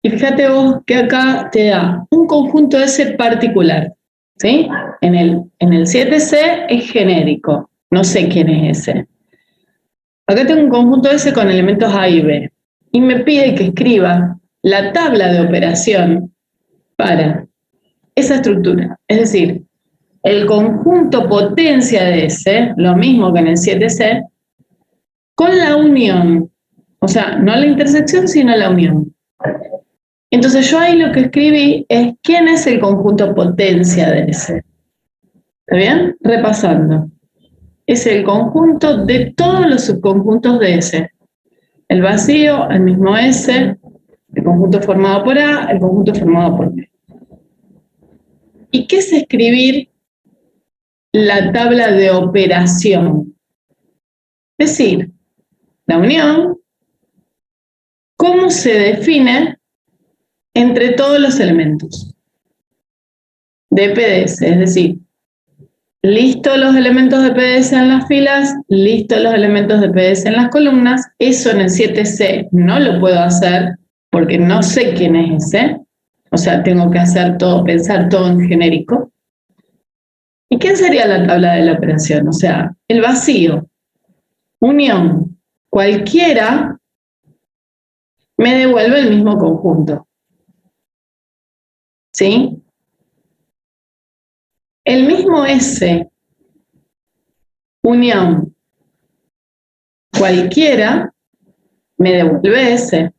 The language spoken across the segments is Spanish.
Y fíjate vos que acá te da un conjunto S particular, ¿sí? En el 7C es genérico, no sé quién es ese. Acá tengo un conjunto S con elementos A y B, y me pide que escriba la tabla de operación para esa estructura. Es decir, el conjunto potencia de S, lo mismo que en el 7C, con la unión. O sea, no la intersección, sino la unión. Entonces yo ahí lo que escribí es quién es el conjunto potencia de S. ¿Está bien? Repasando. Es el conjunto de todos los subconjuntos de S. El vacío, el mismo S, el conjunto formado por A, el conjunto formado por B. ¿Y qué es escribir la tabla de operación? Es decir, la unión, cómo se define entre todos los elementos de PDS, es decir, listo los elementos de PDS en las filas, listo los elementos de PDS en las columnas. Eso en el 7C no lo puedo hacer porque no sé quién es ese. O sea, tengo que hacer todo, pensar todo en genérico. ¿Y qué sería la tabla de la operación? O sea, el vacío, unión, cualquiera me devuelve el mismo conjunto. ¿Sí? El mismo S, unión, cualquiera, me devuelve S.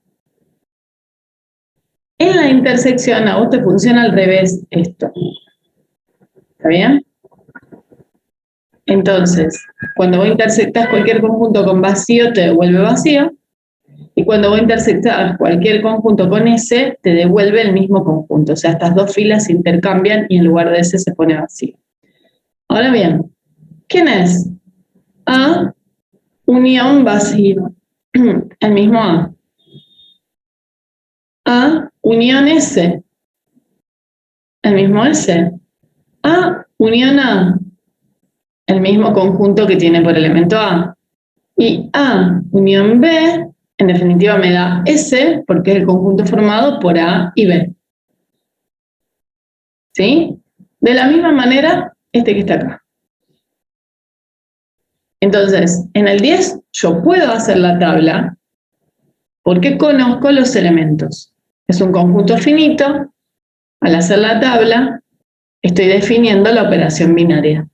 En la intersección a vos te funciona al revés esto. ¿Está bien? Entonces, cuando vos intersectas cualquier conjunto con vacío, te devuelve vacío. Y cuando vos intersectas cualquier conjunto con S, te devuelve el mismo conjunto. O sea, estas dos filas se intercambian y en lugar de S se pone vacío. Ahora bien, ¿quién es? A unión vacío. El mismo A. A unión S. El mismo S. A unión A. El mismo conjunto que tiene por elemento A. Y A unión B, en definitiva me da S, porque es el conjunto formado por A y B. ¿Sí? De la misma manera, este que está acá. Entonces, en el 10 yo puedo hacer la tabla porque conozco los elementos. Es un conjunto finito. Al hacer la tabla, estoy definiendo la operación binaria.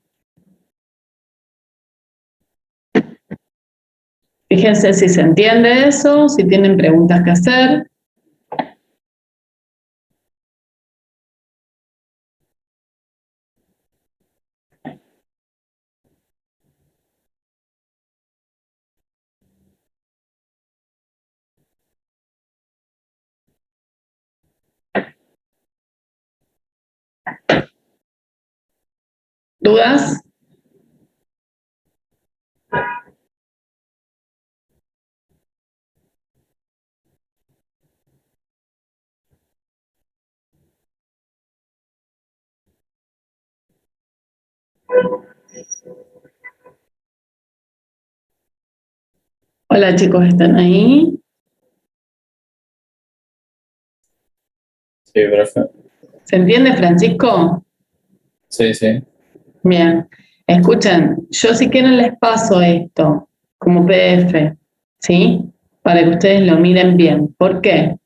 Fíjense si se entiende eso, si tienen preguntas que hacer. ¿Dudas? Hola chicos, ¿están ahí? Sí, profe. ¿Se entiende, Francisco? Sí, sí. Bien. Escuchen, yo si quieren les paso esto como PDF, ¿sí? Para que ustedes lo miren bien. ¿Por qué?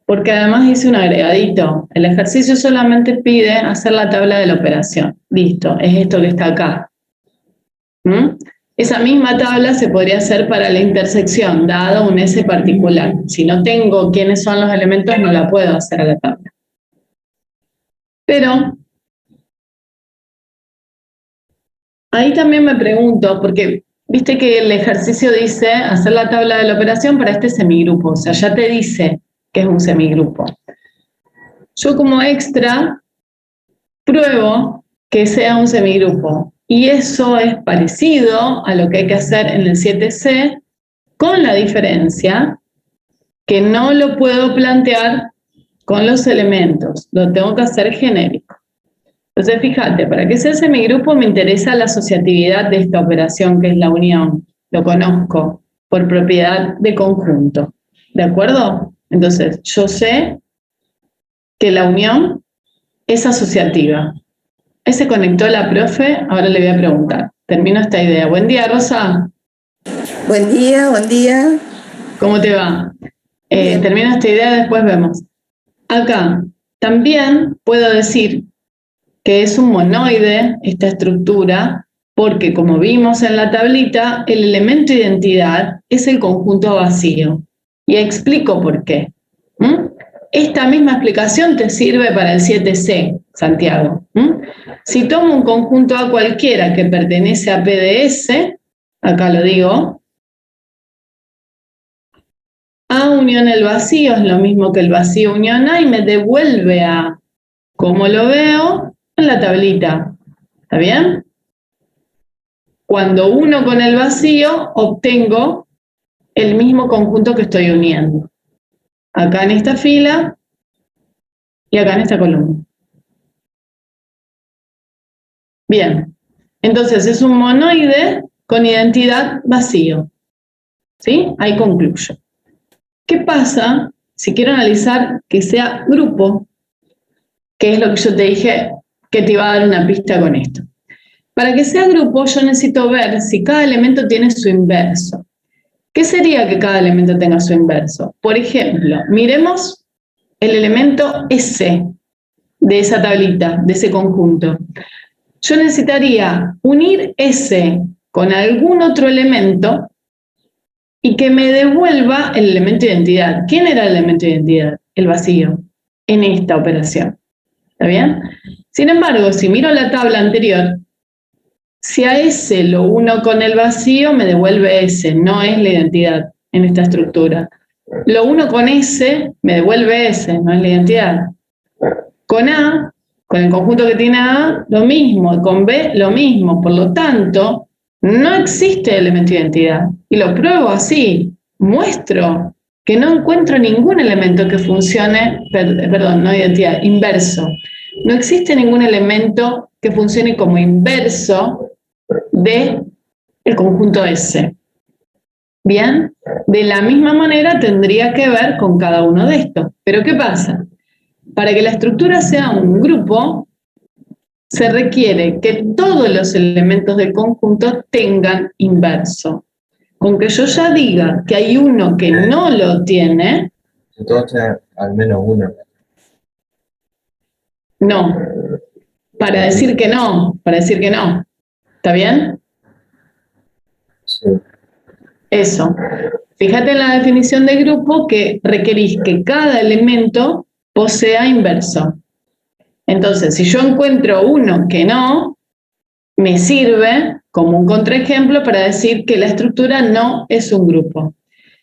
Porque además hice un agregadito. El ejercicio solamente pide hacer la tabla de la operación. Listo, es esto que está acá. Esa misma tabla se podría hacer para la intersección, dado un S particular. Si no tengo quiénes son los elementos, no la puedo hacer a la tabla. Pero ahí también me pregunto, porque viste que el ejercicio dice hacer la tabla de la operación para este semigrupo, o sea, ya te dice que es un semigrupo. Yo como extra pruebo que sea un semigrupo, y eso es parecido a lo que hay que hacer en el 7C, con la diferencia que no lo puedo plantear con los elementos, lo tengo que hacer genérico. Entonces, fíjate, para que sea semigrupo me interesa la asociatividad de esta operación que es la unión. Lo conozco por propiedad de conjunto. ¿De acuerdo? Entonces, yo sé que la unión es asociativa. Ahí se conectó la profe, ahora le voy a preguntar. Termino esta idea. Buen día, Rosa. Buen día, buen día. ¿Cómo te va? Termino esta idea, después vemos. Acá también puedo decir que es un monoide esta estructura, porque como vimos en la tablita, el elemento identidad es el conjunto vacío. Y explico por qué. Esta misma explicación te sirve para el 7C, Santiago. Si tomo un conjunto A cualquiera que pertenece a PDS, acá lo digo, A unión el vacío es lo mismo que el vacío unión A y me devuelve A. ¿Cómo lo veo? En la tablita. ¿Está bien? Cuando uno con el vacío, obtengo el mismo conjunto que estoy uniendo. Acá en esta fila y acá en esta columna. Bien, entonces es un monoide con identidad vacío. ¿Sí? Ahí concluyo. ¿Qué pasa si quiero analizar que sea grupo? Que es lo que yo te dije que te iba a dar una pista con esto. Para que sea grupo yo necesito ver si cada elemento tiene su inverso. ¿Qué sería que cada elemento tenga su inverso? Por ejemplo, miremos el elemento S de esa tablita, de ese conjunto. Yo necesitaría unir S con algún otro elemento y que me devuelva el elemento de identidad. ¿Quién era el elemento de identidad? El vacío, en esta operación. ¿Está bien? Sin embargo, si miro la tabla anterior, si a S lo uno con el vacío, me devuelve S, no es la identidad en esta estructura. Lo uno con S, me devuelve S, no es la identidad. Con A, con el conjunto que tiene A, lo mismo. Con B, lo mismo. Por lo tanto, no existe elemento de identidad. Y lo pruebo así. Muestro que no encuentro ningún elemento que funcione, perdón, no identidad, inverso. No existe ningún elemento que funcione como inverso de el conjunto S. Bien, de la misma manera tendría que ver con cada uno de estos. Pero ¿qué pasa? Para que la estructura sea un grupo, se requiere que todos los elementos del conjunto tengan inverso. Con que yo ya diga que hay uno que no lo tiene, entonces al menos uno. No. Para decir que no, para decir que no. ¿Está bien? Sí. Eso. Fíjate en la definición de grupo que requerís que cada elemento posea inverso. Entonces, si yo encuentro uno que no, me sirve como un contraejemplo para decir que la estructura no es un grupo.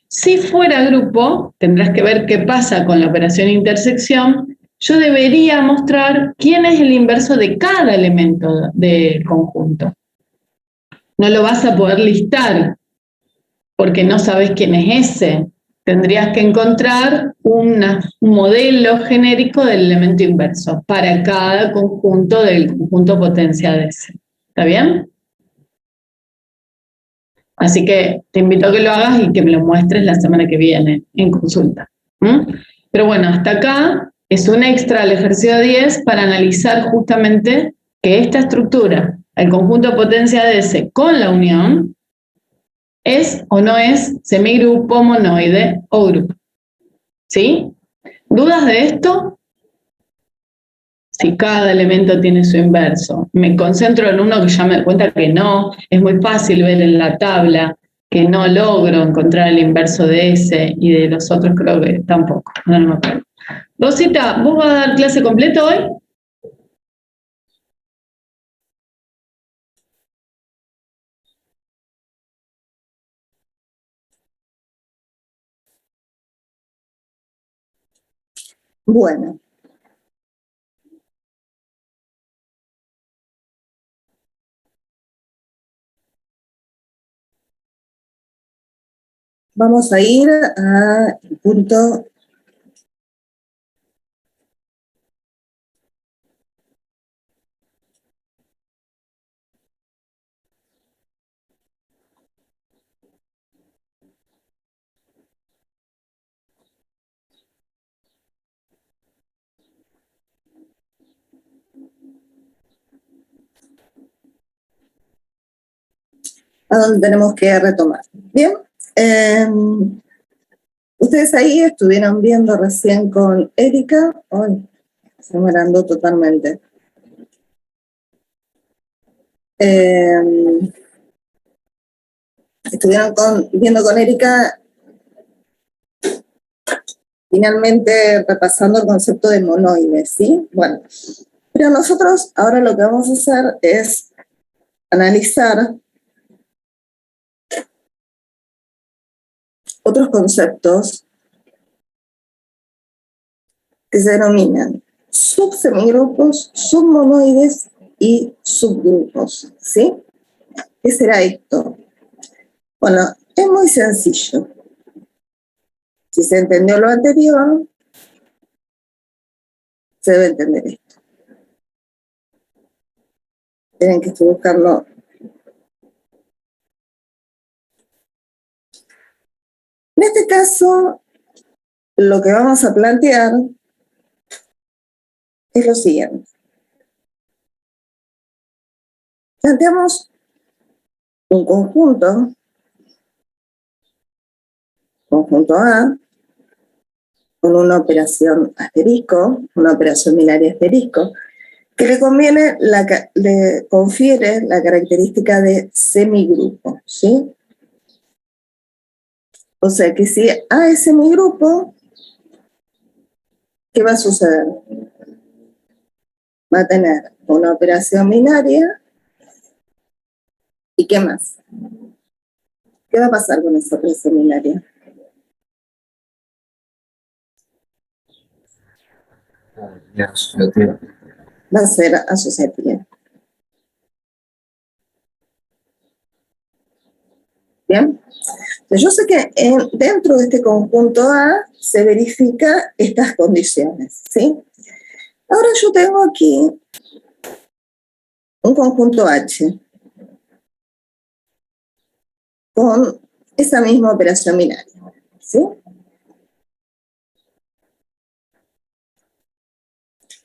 Si fuera grupo, tendrás que ver qué pasa con la operación intersección. Yo debería mostrar quién es el inverso de cada elemento del conjunto. No lo vas a poder listar porque no sabes quién es ese. Tendrías que encontrar un modelo genérico del elemento inverso para cada conjunto del conjunto potencia de ese. ¿Está bien? Así que te invito a que lo hagas y que me lo muestres la semana que viene en consulta. Pero bueno, hasta acá es un extra al ejercicio 10 para analizar justamente que esta estructura, el conjunto potencia de ese con la unión, es o no es semigrupo, monoide o grupo. ¿Sí? ¿Dudas de esto? Si cada elemento tiene su inverso. Me concentro en uno que ya me doy cuenta que no, es muy fácil ver en la tabla que no logro encontrar el inverso de ese y de los otros creo que tampoco. No me acuerdo. Rosita, ¿vos vas a dar clase completa hoy? Bueno, vamos a ir al punto a donde tenemos que retomar. Bien, ustedes ahí estuvieron viendo recién con Erika. Ay, se me agrandó totalmente. Estuvieron viendo con Erika, finalmente repasando el concepto de monoides, ¿sí? Bueno, pero nosotros ahora lo que vamos a hacer es analizar otros conceptos que se denominan subsemigrupos, submonoides y subgrupos, ¿sí? ¿Qué será esto? Bueno, es muy sencillo. Si se entendió lo anterior, se debe entender esto. Tienen que buscarlo. En este caso, lo que vamos a plantear es lo siguiente. Planteamos un conjunto A, con una operación asterisco, una operación binaria asterisco, que le confiere la característica de semigrupo, ¿sí? O sea que si A es semigrupo, ¿qué va a suceder? Va a tener una operación binaria, ¿y qué más? ¿Qué va a pasar con esa operación binaria? Ya, asociativa. Va a ser asociativa. ¿Bien? Yo sé que dentro de este conjunto A se verifican estas condiciones, ¿sí? Ahora yo tengo aquí un conjunto H con esa misma operación binaria, ¿sí?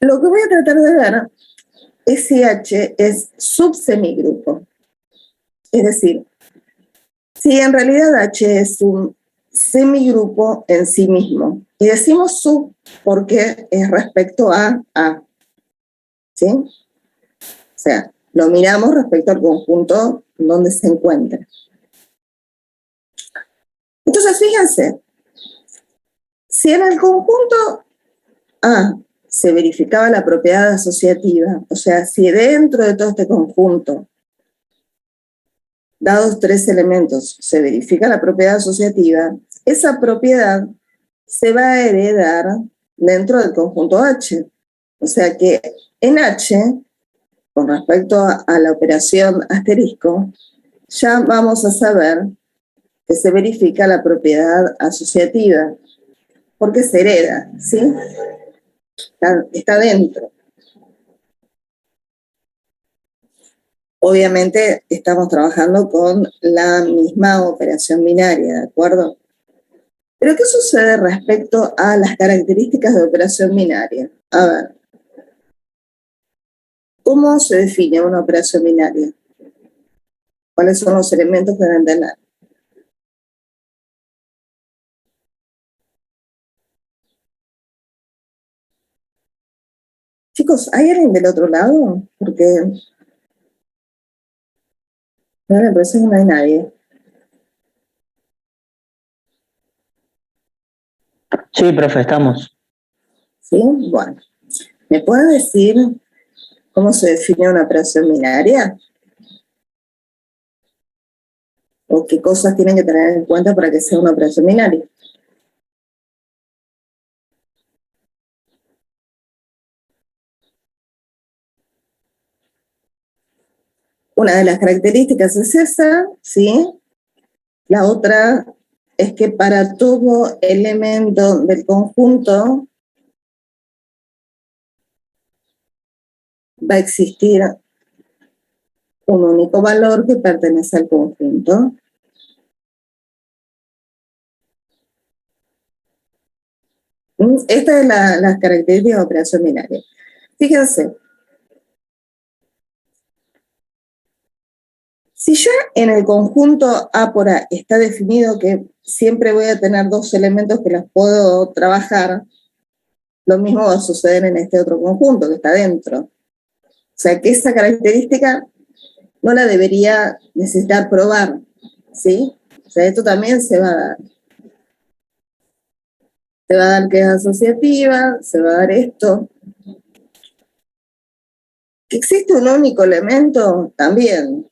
Lo que voy a tratar de ver es si H es subsemigrupo. Es decir, si en realidad H es un semigrupo en sí mismo. Y decimos sub porque es respecto a A, ¿sí? O sea, lo miramos respecto al conjunto donde se encuentra. Entonces, fíjense, si en el conjunto A se verificaba la propiedad asociativa, o sea, si dentro de todo este conjunto, dados tres elementos, se verifica la propiedad asociativa, esa propiedad se va a heredar dentro del conjunto H. O sea que en H, con respecto a la operación asterisco, ya vamos a saber que se verifica la propiedad asociativa, porque se hereda, ¿sí? Está dentro. Obviamente estamos trabajando con la misma operación binaria, ¿de acuerdo? Pero ¿qué sucede respecto a las características de operación binaria? A ver, ¿cómo se define una operación binaria? ¿Cuáles son los elementos que deben tener? Chicos, ¿hay alguien del otro lado? Porque me da la impresión que no hay nadie. Sí, profe, estamos. ¿Sí? Bueno. ¿Me puede decir cómo se define una operación binaria? ¿O qué cosas tienen que tener en cuenta para que sea una operación binaria? Una de las características es esa, ¿sí? La otra es que para todo elemento del conjunto va a existir un único valor que pertenece al conjunto. Esta es la característica de operación binaria. Fíjense. Si ya en el conjunto A por A está definido que siempre voy a tener dos elementos que los puedo trabajar, lo mismo va a suceder en este otro conjunto que está dentro. O sea que esa característica no la debería necesitar probar, ¿sí? O sea, esto también se va a dar. Se va a dar que es asociativa, se va a dar esto. ¿Que existe un único elemento? También.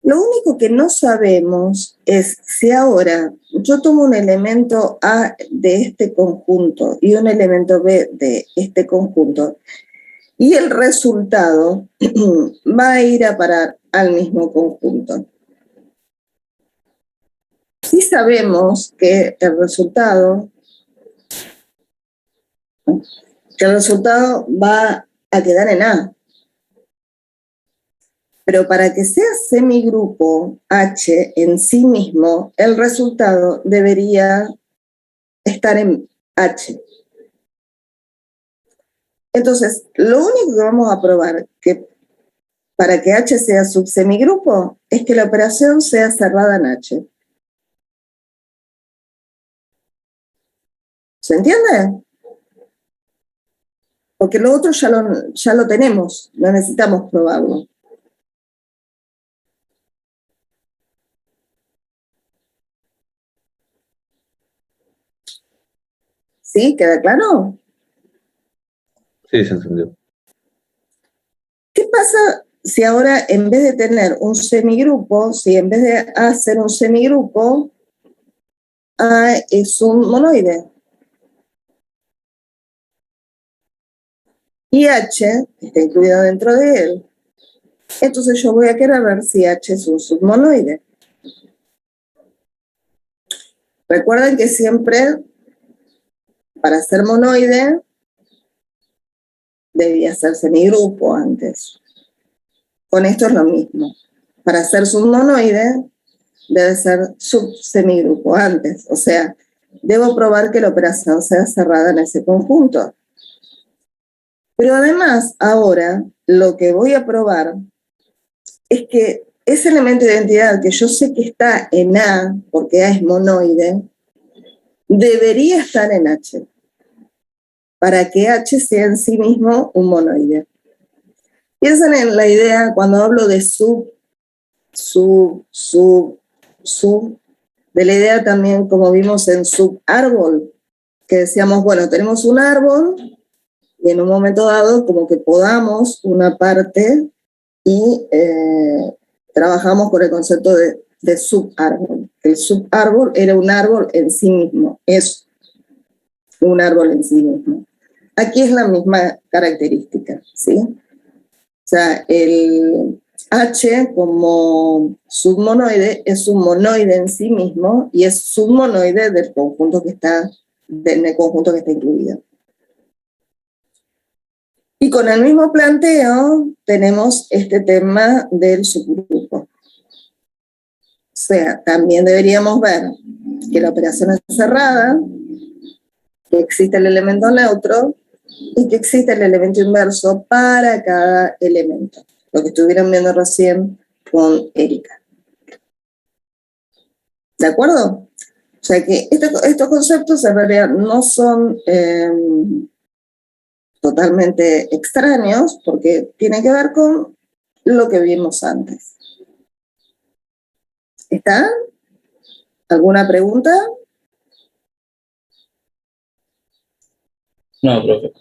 Lo único que no sabemos es si ahora yo tomo un elemento A de este conjunto y un elemento B de este conjunto, y el resultado va a ir a parar al mismo conjunto. Sí sabemos que el resultado va a quedar en A. Pero para que sea semigrupo H en sí mismo, el resultado debería estar en H. Entonces, lo único que vamos a probar que para que H sea subsemigrupo es que la operación sea cerrada en H. ¿Se entiende? Porque lo otro ya lo tenemos, no necesitamos probarlo. ¿Sí? ¿Queda claro? Sí, se entendió. ¿Qué pasa si ahora en vez de tener un semigrupo, si en vez de A ser un semigrupo, A es un monoide? Y H está incluido dentro de él. Entonces yo voy a querer ver si H es un submonoide. Recuerden que siempre, para ser monoide, debía ser semigrupo antes. Con esto es lo mismo. Para ser submonoide, debe ser subsemigrupo antes. O sea, debo probar que la operación sea cerrada en ese conjunto. Pero además, ahora, lo que voy a probar es que ese elemento de identidad que yo sé que está en A, porque A es monoide, debería estar en H, para que H sea en sí mismo un monoide. Piensen en la idea cuando hablo de sub, de la idea también como vimos en subárbol, que decíamos, bueno, tenemos un árbol y en un momento dado como que podamos una parte y trabajamos con el concepto de subárbol. El subárbol era un árbol en sí mismo, es un árbol en sí mismo. Aquí es la misma característica, ¿sí? O sea, el H como submonoide es un monoide en sí mismo y es submonoide del conjunto que está incluido. Y con el mismo planteo tenemos este tema del subgrupo. O sea, también deberíamos ver que la operación es cerrada, que existe el elemento neutro y que existe el elemento inverso para cada elemento. Lo que estuvieron viendo recién con Erika. ¿De acuerdo? O sea que estos conceptos en realidad no son totalmente extraños porque tienen que ver con lo que vimos antes. ¿Está? ¿Alguna pregunta? No, profe.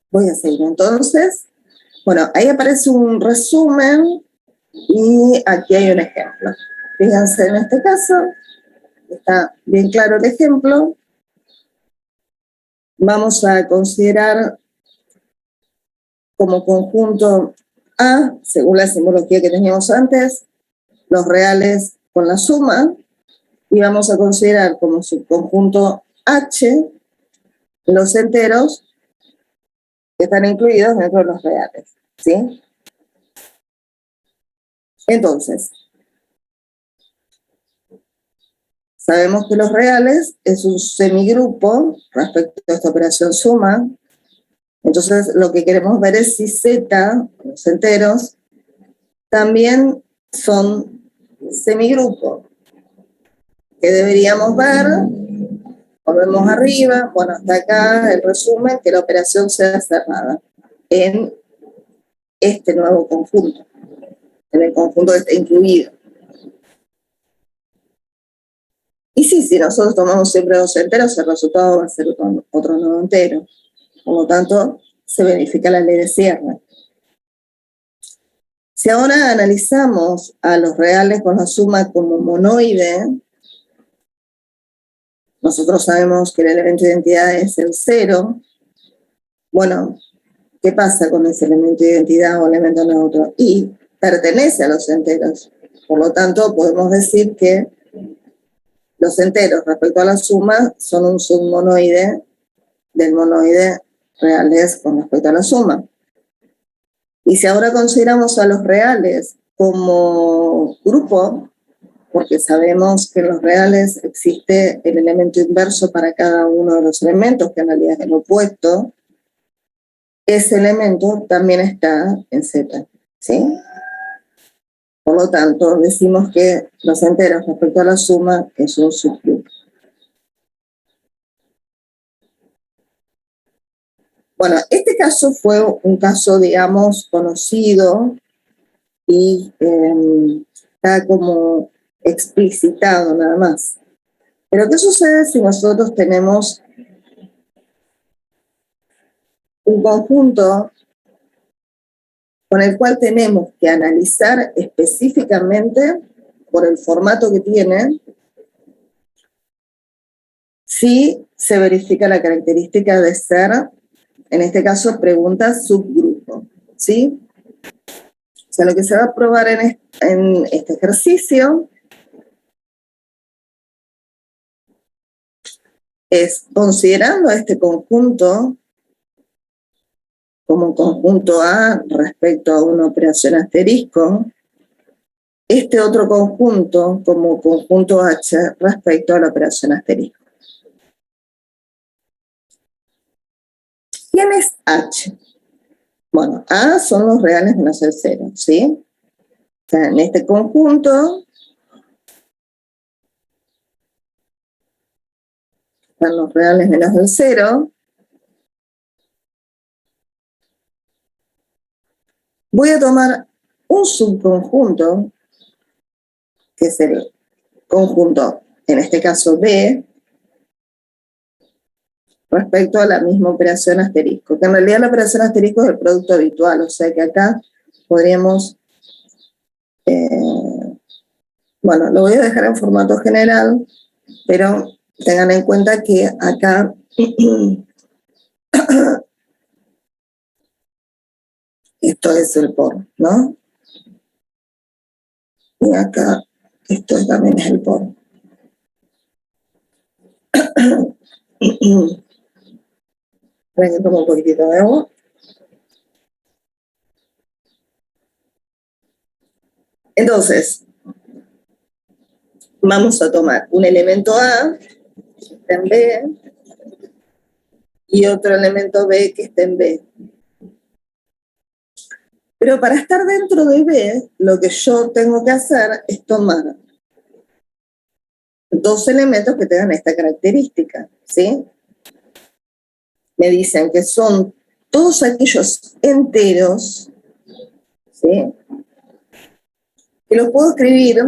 Voy a seguir entonces. Bueno, ahí aparece un resumen y aquí hay un ejemplo. Fíjense en este caso, está bien claro el ejemplo. Vamos a considerar como conjunto A, según la simbología que teníamos antes, los reales con la suma, y vamos a considerar como subconjunto H los enteros que están incluidos dentro de los reales, ¿sí? Entonces, sabemos que los reales es un semigrupo respecto a esta operación suma, Entonces, lo que queremos ver es si Z, los enteros, también son semigrupos. ¿Qué deberíamos ver? Volvemos arriba. Bueno, hasta acá el resumen, que la operación sea cerrada en este nuevo conjunto, en el conjunto que está incluido. Y sí, si nosotros tomamos siempre dos enteros, el resultado va a ser otro nuevo entero. Por lo tanto, se verifica la ley de cierre. Si ahora analizamos a los reales con la suma como monoide, nosotros sabemos que el elemento de identidad es el 0. Bueno, ¿qué pasa con ese elemento de identidad o elemento neutro? Y pertenece a los enteros. Por lo tanto, podemos decir que los enteros respecto a la suma son un submonoide del monoide reales con respecto a la suma. Y si ahora consideramos a los reales como grupo, porque sabemos que en los reales existe el elemento inverso para cada uno de los elementos, que en realidad es el opuesto, ese elemento también está en Z, ¿sí? Por lo tanto, decimos que los enteros respecto a la suma es un subgrupo. Bueno, este caso fue un caso, digamos, conocido y está como explicitado nada más. Pero ¿qué sucede si nosotros tenemos un conjunto con el cual tenemos que analizar específicamente, por el formato que tiene, si se verifica la característica de ser, en este caso, pregunta subgrupo, ¿sí? O sea, lo que se va a probar en este ejercicio es, considerando a este conjunto como conjunto A respecto a una operación asterisco, este otro conjunto como conjunto H respecto a la operación asterisco. ¿Quién es H? Bueno, A son los reales menos el 0, ¿sí? O sea, en este conjunto están los reales menos el 0. Voy a tomar un subconjunto, que es el conjunto, en este caso B, respecto a la misma operación asterisco, que en realidad la operación asterisco es el producto habitual, o sea que acá podríamos, bueno, lo voy a dejar en formato general, pero tengan en cuenta que acá esto es el por, ¿no? Y acá esto también es el por. Voy a tomar un poquitito de agua. Entonces, vamos a tomar un elemento A, que está en B, y otro elemento B que está en B. Pero para estar dentro de B, lo que yo tengo que hacer es tomar dos elementos que tengan esta característica, ¿sí? Me dicen que son todos aquellos enteros, ¿sí? Que los puedo escribir,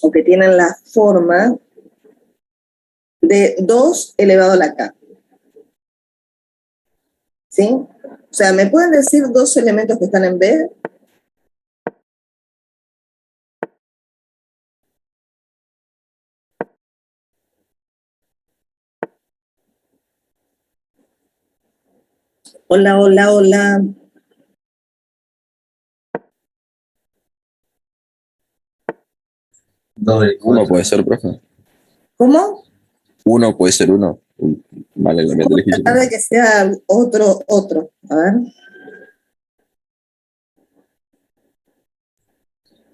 o que tienen la forma de 2 elevado a la K. ¿Sí? O sea, ¿me pueden decir dos elementos que están en B? Hola, hola, hola. Uno puede ser, profe. ¿Cómo? Uno puede ser uno. Vale, la Vamos a tratar de que sea otro. A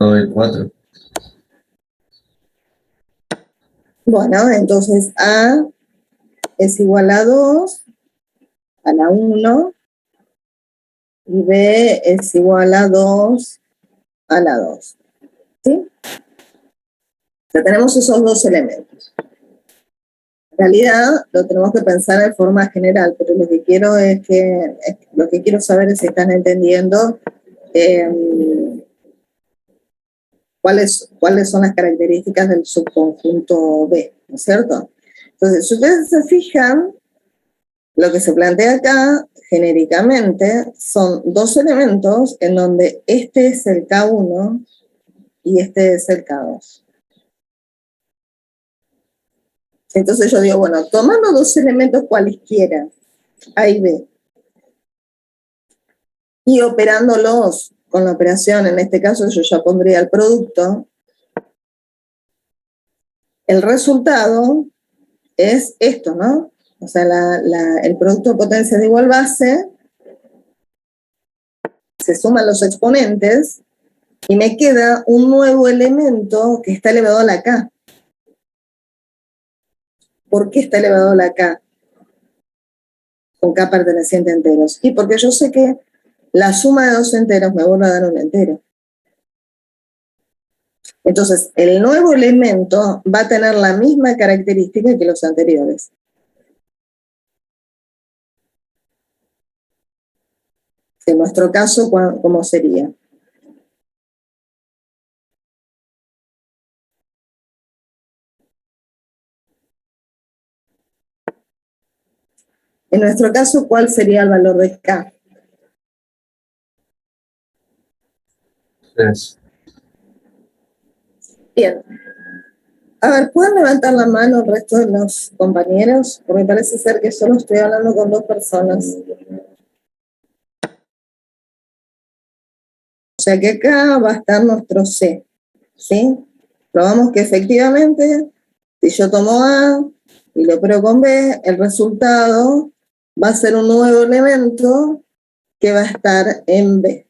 ver. 4. Bueno, entonces A es igual a 2 a la 1 y B es igual a 2 a la 2. ¿Sí? O sea, tenemos esos dos elementos. En realidad lo tenemos que pensar en forma general, pero lo que quiero saber es si están entendiendo cuáles son las características del subconjunto B, ¿no es cierto? Entonces, si ustedes se fijan, lo que se plantea acá, genéricamente, son dos elementos en donde este es el K1 y este es el K2. Entonces yo digo, bueno, tomando dos elementos cualesquiera, A y B, y operándolos con la operación, en este caso yo ya pondría el producto, el resultado es esto, ¿no? O sea, el producto de potencia de igual base, se suman los exponentes, y me queda un nuevo elemento que está elevado a la K. ¿Por qué está elevado a la K? Con K perteneciente a enteros. Y porque yo sé que la suma de dos enteros me vuelve a dar un entero. Entonces, el nuevo elemento va a tener la misma característica que los anteriores. En nuestro caso, ¿cómo sería? En nuestro caso, ¿cuál sería el valor de K? 3. Bien. A ver, ¿pueden levantar la mano el resto de los compañeros? Porque me parece ser que solo estoy hablando con dos personas. O sea que acá va a estar nuestro C, ¿sí? Probamos que efectivamente, si yo tomo A y lo opero con B, el resultado va a ser un nuevo elemento que va a estar en B.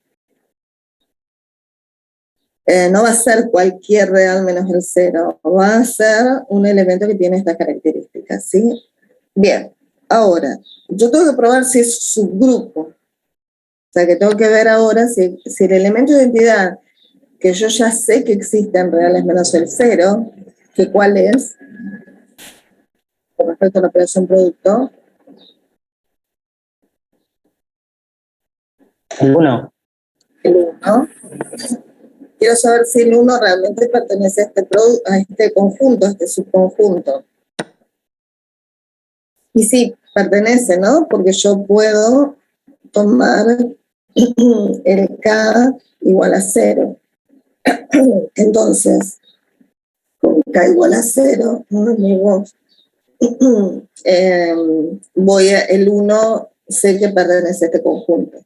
No va a ser cualquier real menos el 0, va a ser un elemento que tiene estas características, ¿sí? Bien, ahora, yo tengo que probar si es subgrupo. O sea, que tengo que ver ahora si el elemento de identidad, que yo ya sé que existe en reales menos el 0, que cuál es, con respecto a la operación producto. El 1. El 1. Quiero saber si el 1 realmente pertenece a este conjunto, a este subconjunto. Y sí, pertenece, ¿no? Porque yo puedo tomar el K igual a 0. Entonces, con K igual a 0, amigos, el 1 sé que pertenece a este conjunto.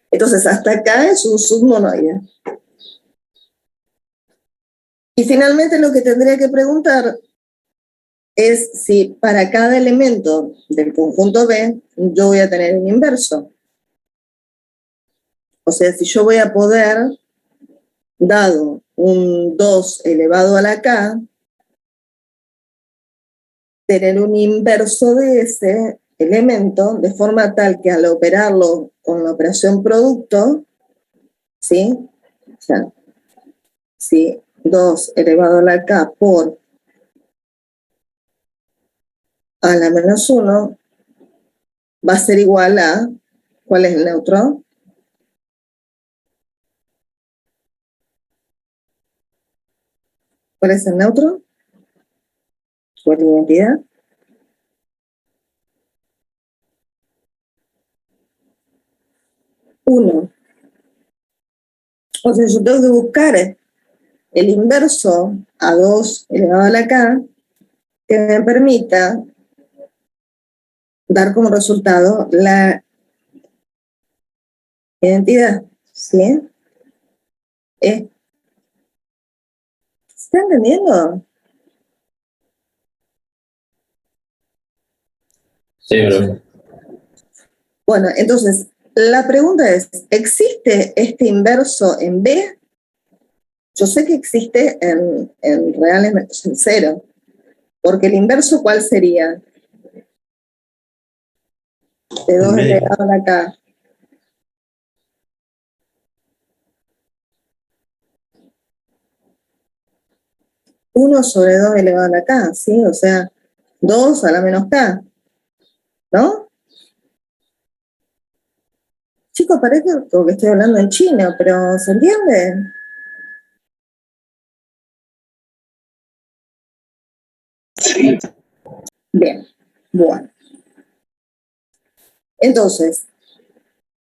Entonces, hasta acá es un submonoide. Y finalmente lo que tendría que preguntar es si para cada elemento del conjunto B yo voy a tener un inverso. O sea, si yo voy a poder, dado un 2 elevado a la K, tener un inverso de ese elemento, de forma tal que al operarlo con la operación producto, ¿sí? O sea, si 2 elevado a la K por a la menos 1 va a ser igual a, ¿cuál es el neutro? ¿Cuál es el neutro? ¿Cuál es la identidad? Uno. O sea, yo tengo que buscar el inverso a 2 elevado a la K que me permita dar como resultado la identidad, ¿sí? ¿Se está entendiendo? Sí, bro. Bueno, entonces, la pregunta es, ¿existe este inverso en B? Yo sé que existe en reales menos en 0. Porque el inverso, ¿cuál sería? De 2 elevado a la K. Uno sobre 2 elevado a la K, ¿sí? O sea, 2 a la menos K, ¿no? Chicos, parece que estoy hablando en chino, pero ¿se entiende? Sí. Bien, bueno. Entonces,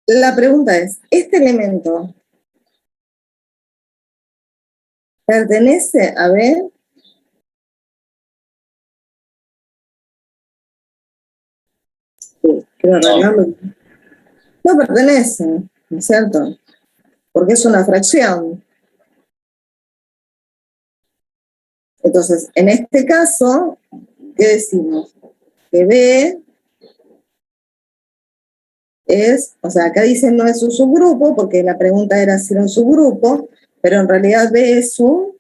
la pregunta es, ¿este elemento pertenece a B? Sí, quiero arreglarlo. No pertenece, ¿no es cierto? Porque es una fracción. Entonces, en este caso, ¿qué decimos? Que B es, o sea, acá dicen no es un subgrupo, porque la pregunta era si era un subgrupo, pero en realidad B es un,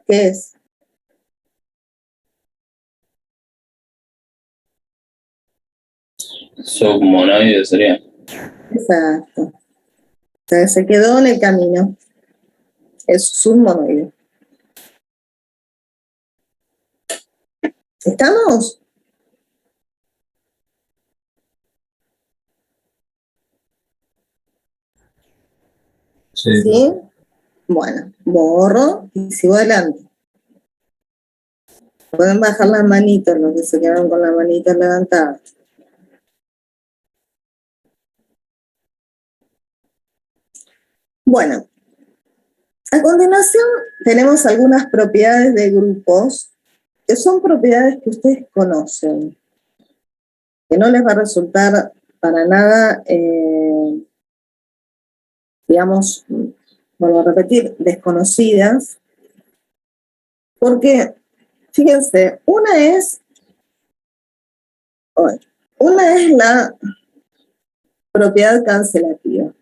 ¿qué es? Submonoide sería. Exacto. O sea, se quedó en el camino. Es submonoide. ¿Estamos? Sí. ¿Sí? Bueno, borro y sigo adelante. Pueden bajar las manitas, los que se quedaron con las manitas levantadas. Bueno, a continuación tenemos algunas propiedades de grupos que son propiedades que ustedes conocen, que no les va a resultar para nada, digamos, vuelvo a repetir, desconocidas, porque, fíjense, una es la propiedad cancelativa.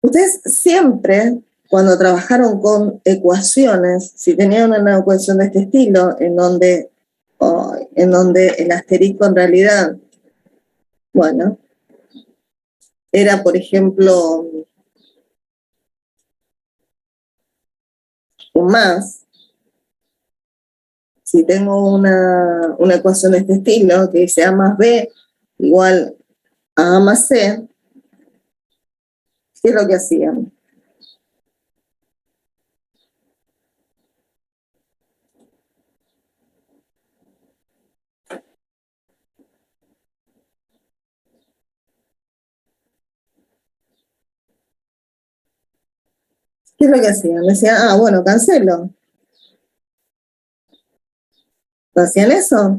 Ustedes siempre, cuando trabajaron con ecuaciones, si tenían una ecuación de este estilo, en donde el asterisco en realidad, bueno, era, por ejemplo, un más. Si tengo una ecuación de este estilo que dice A más B igual a A más C, ¿qué es lo que hacían? ¿Qué es lo que hacían? Decían, bueno, cancelo. ¿No hacían eso?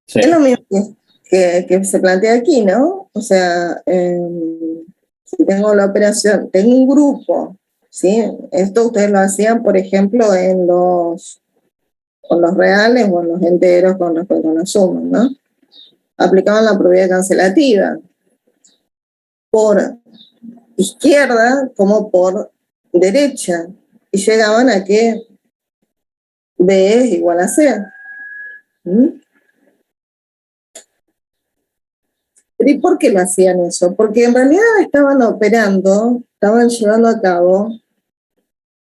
Sí. Es lo mismo que se plantea aquí, ¿no? O sea, si tengo la operación, tengo un grupo, ¿sí? Esto ustedes lo hacían, por ejemplo, con los reales o en los enteros con respecto a los sumas, ¿no? Aplicaban la propiedad cancelativa por izquierda como por derecha y llegaban a que B es igual a C. ¿Mm? ¿Pero y por qué lo hacían eso? Porque en realidad estaban llevando a cabo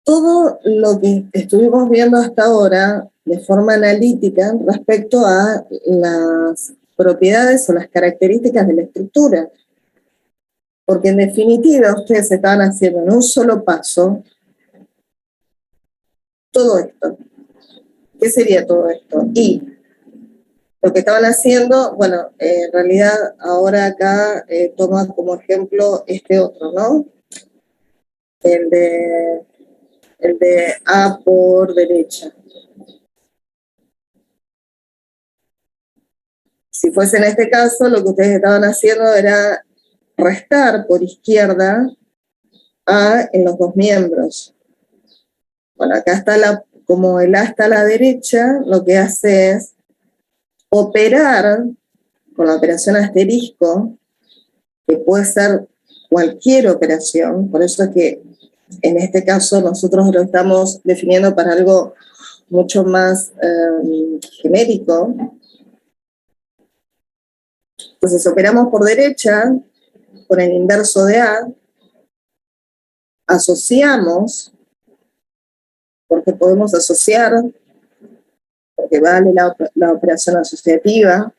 todo lo que estuvimos viendo hasta ahora de forma analítica respecto a las propiedades o las características de la estructura. Porque en definitiva ustedes estaban haciendo en un solo paso todo esto. ¿Qué sería todo esto? Y lo que estaban haciendo, bueno, en realidad ahora acá toma como ejemplo este otro, ¿no? El de A por derecha. Si fuese en este caso, lo que ustedes estaban haciendo era restar por izquierda A en los dos miembros. Bueno, acá está como el A está a la derecha, lo que hace es operar con la operación asterisco, que puede ser cualquier operación, por eso es que en este caso nosotros lo estamos definiendo para algo mucho más genérico. Entonces operamos por derecha con el inverso de A, asociamos, porque podemos asociar, porque vale la operación asociativa.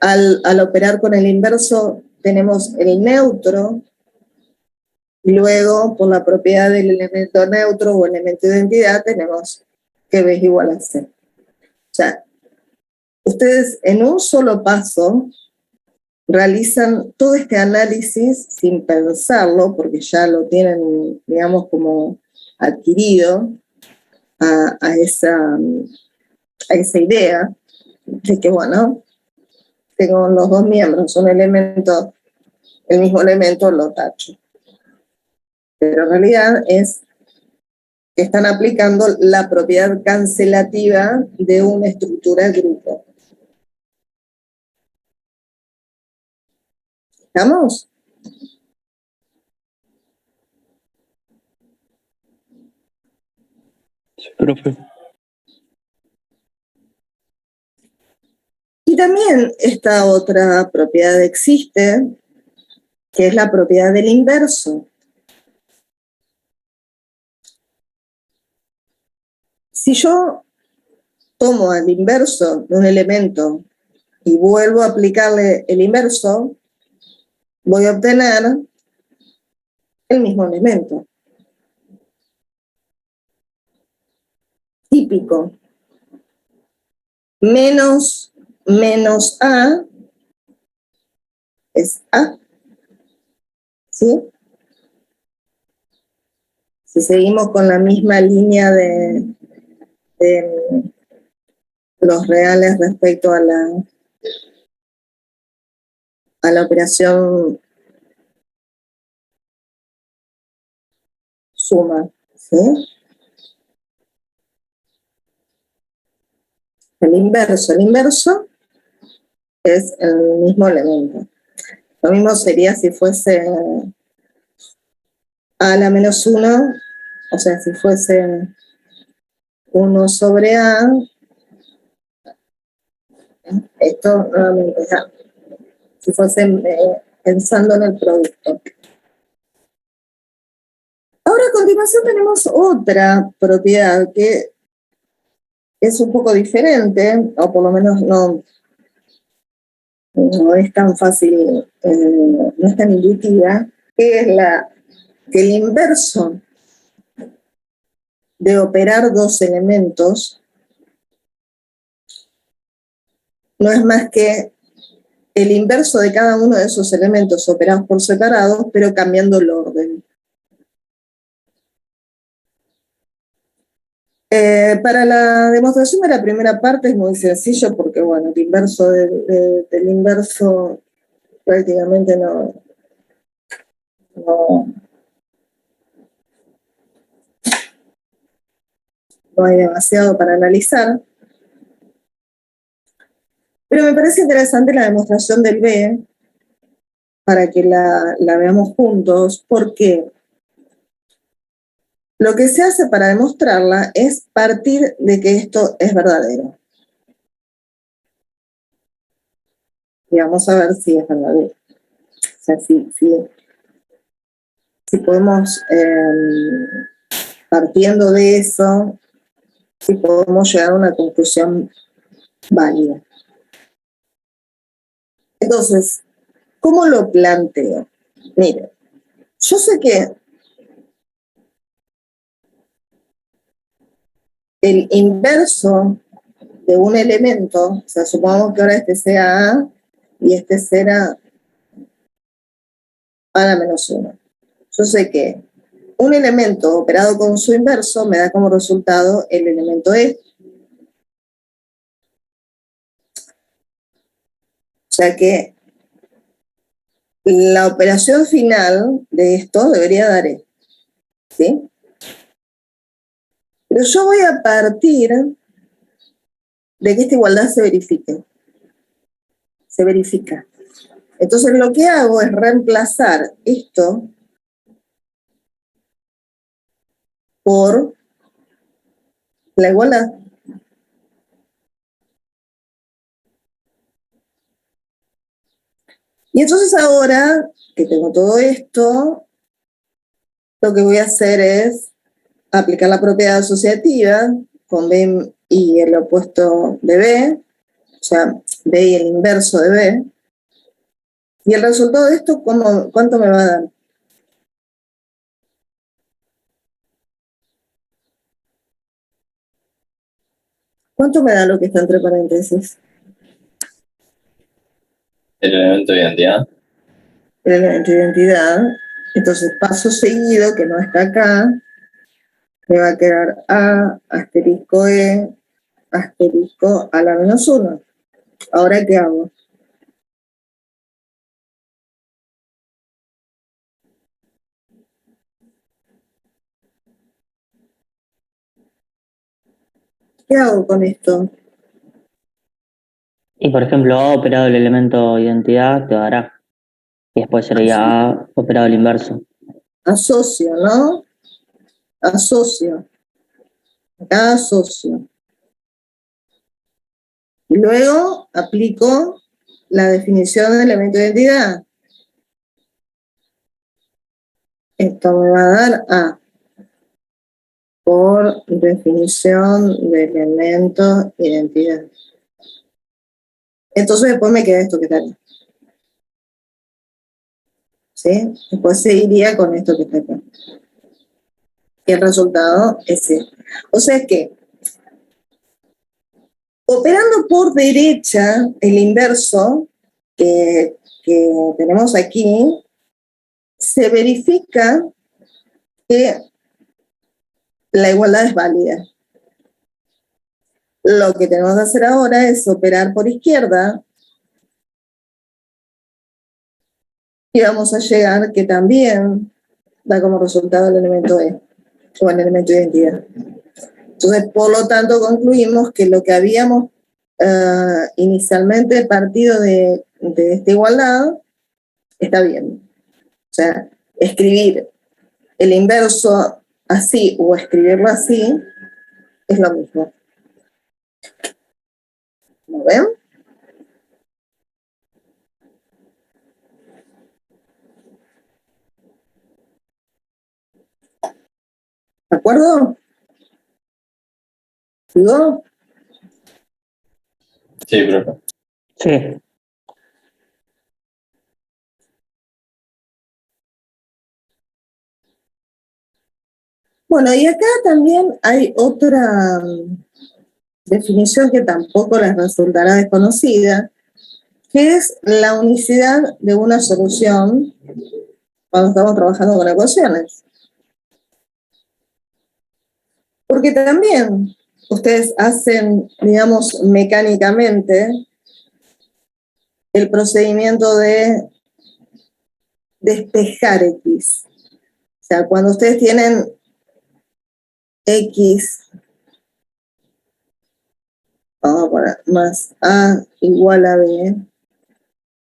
Al operar con el inverso tenemos el neutro, y luego por la propiedad del elemento neutro o elemento de identidad tenemos que B es igual a C. O sea, ustedes en un solo paso realizan todo este análisis sin pensarlo, porque ya lo tienen, digamos, como adquirido a esa idea de que, bueno, tengo los dos miembros, un elemento, el mismo elemento, lo tacho. Pero en realidad es que están aplicando la propiedad cancelativa de una estructura de grupo. ¿Estamos? Sí, profe. Y también esta otra propiedad existe, que es la propiedad del inverso. Si yo tomo al inverso de un elemento y vuelvo a aplicarle el inverso, voy a obtener el mismo elemento. Típico. Menos A es A. ¿Sí? Si seguimos con la misma línea de los reales respecto a la operación suma, ¿sí? El inverso es el mismo elemento. Lo mismo sería si fuese A a la menos 1, o sea, si fuese 1 sobre A, esto nuevamente ya, si fuese pensando en el producto. Ahora a continuación tenemos otra propiedad que es un poco diferente, o por lo menos no es tan fácil, no es tan intuitiva, que es que el inverso de operar dos elementos no es más que el inverso de cada uno de esos elementos operados por separados, pero cambiando el orden. Para la demostración de la primera parte es muy sencillo porque, bueno, el inverso del inverso prácticamente no hay demasiado para analizar. Pero me parece interesante la demostración del B para que la veamos juntos, porque lo que se hace para demostrarla es partir de que esto es verdadero. Y vamos a ver si es verdadero. O sea, si podemos, partiendo de eso, si podemos llegar a una conclusión válida. Entonces, ¿cómo lo planteo? Miren, yo sé que el inverso de un elemento, o sea, supongamos que ahora este sea A y este será A a la menos 1. Yo sé que un elemento operado con su inverso me da como resultado el elemento E. O sea que la operación final de esto debería dar E. ¿Sí? Pero yo voy a partir de que esta igualdad se verifique. Se verifica. Entonces lo que hago es reemplazar esto por la igualdad. Y entonces ahora que tengo todo esto, lo que voy a hacer es aplicar la propiedad asociativa con B y el opuesto de B, o sea, B y el inverso de B. Y el resultado de esto, ¿cuánto me va a dar? ¿Cuánto me da lo que está entre paréntesis? El elemento de identidad. El elemento de identidad. Entonces, paso seguido, que no está acá, me va a quedar A, asterisco E, asterisco a la menos 1. Ahora, ¿qué hago? ¿Qué hago con esto? Y por ejemplo, A operado el elemento identidad te dará. Y después sería A operado el inverso. Asocio, ¿no? Asocio. Acá asocio. Y luego aplico la definición del elemento de identidad. Esto me va a dar A por definición de elemento identidad. Entonces después me queda esto que está acá. ¿Sí? Después seguiría con esto que está acá. Y el resultado es este. O sea que, operando por derecha, el inverso que tenemos aquí, se verifica que la igualdad es válida. Lo que tenemos que hacer ahora es operar por izquierda y vamos a llegar que también da como resultado el elemento E, o el elemento de identidad. Entonces, por lo tanto, concluimos que lo que habíamos inicialmente partido de esta igualdad está bien. O sea, escribir el inverso así o escribirlo así es lo mismo. ¿Lo ven? ¿De acuerdo? ¿Sigo? Sí, profe. Sí. Bueno, y acá también hay otra definición que tampoco les resultará desconocida, que es la unicidad de una solución cuando estamos trabajando con ecuaciones. Porque también ustedes hacen, digamos, mecánicamente el procedimiento de despejar X. O sea, cuando ustedes tienen X, vamos a poner, más A igual a B,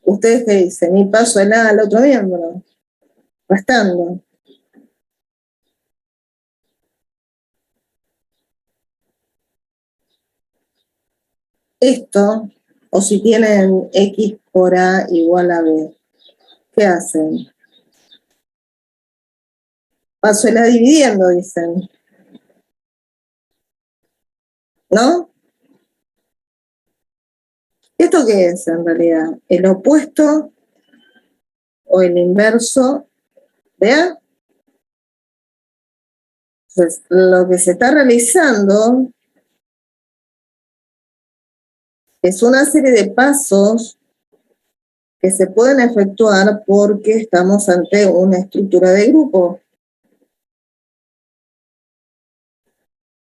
¿ustedes qué dicen? Y paso el A al otro miembro, restando. Esto, o si tienen X por A igual a B, ¿qué hacen? Paso el A dividiendo, dicen. ¿No? ¿Esto qué es en realidad? ¿El opuesto o el inverso de A? Entonces, lo que se está realizando es una serie de pasos que se pueden efectuar porque estamos ante una estructura de grupo.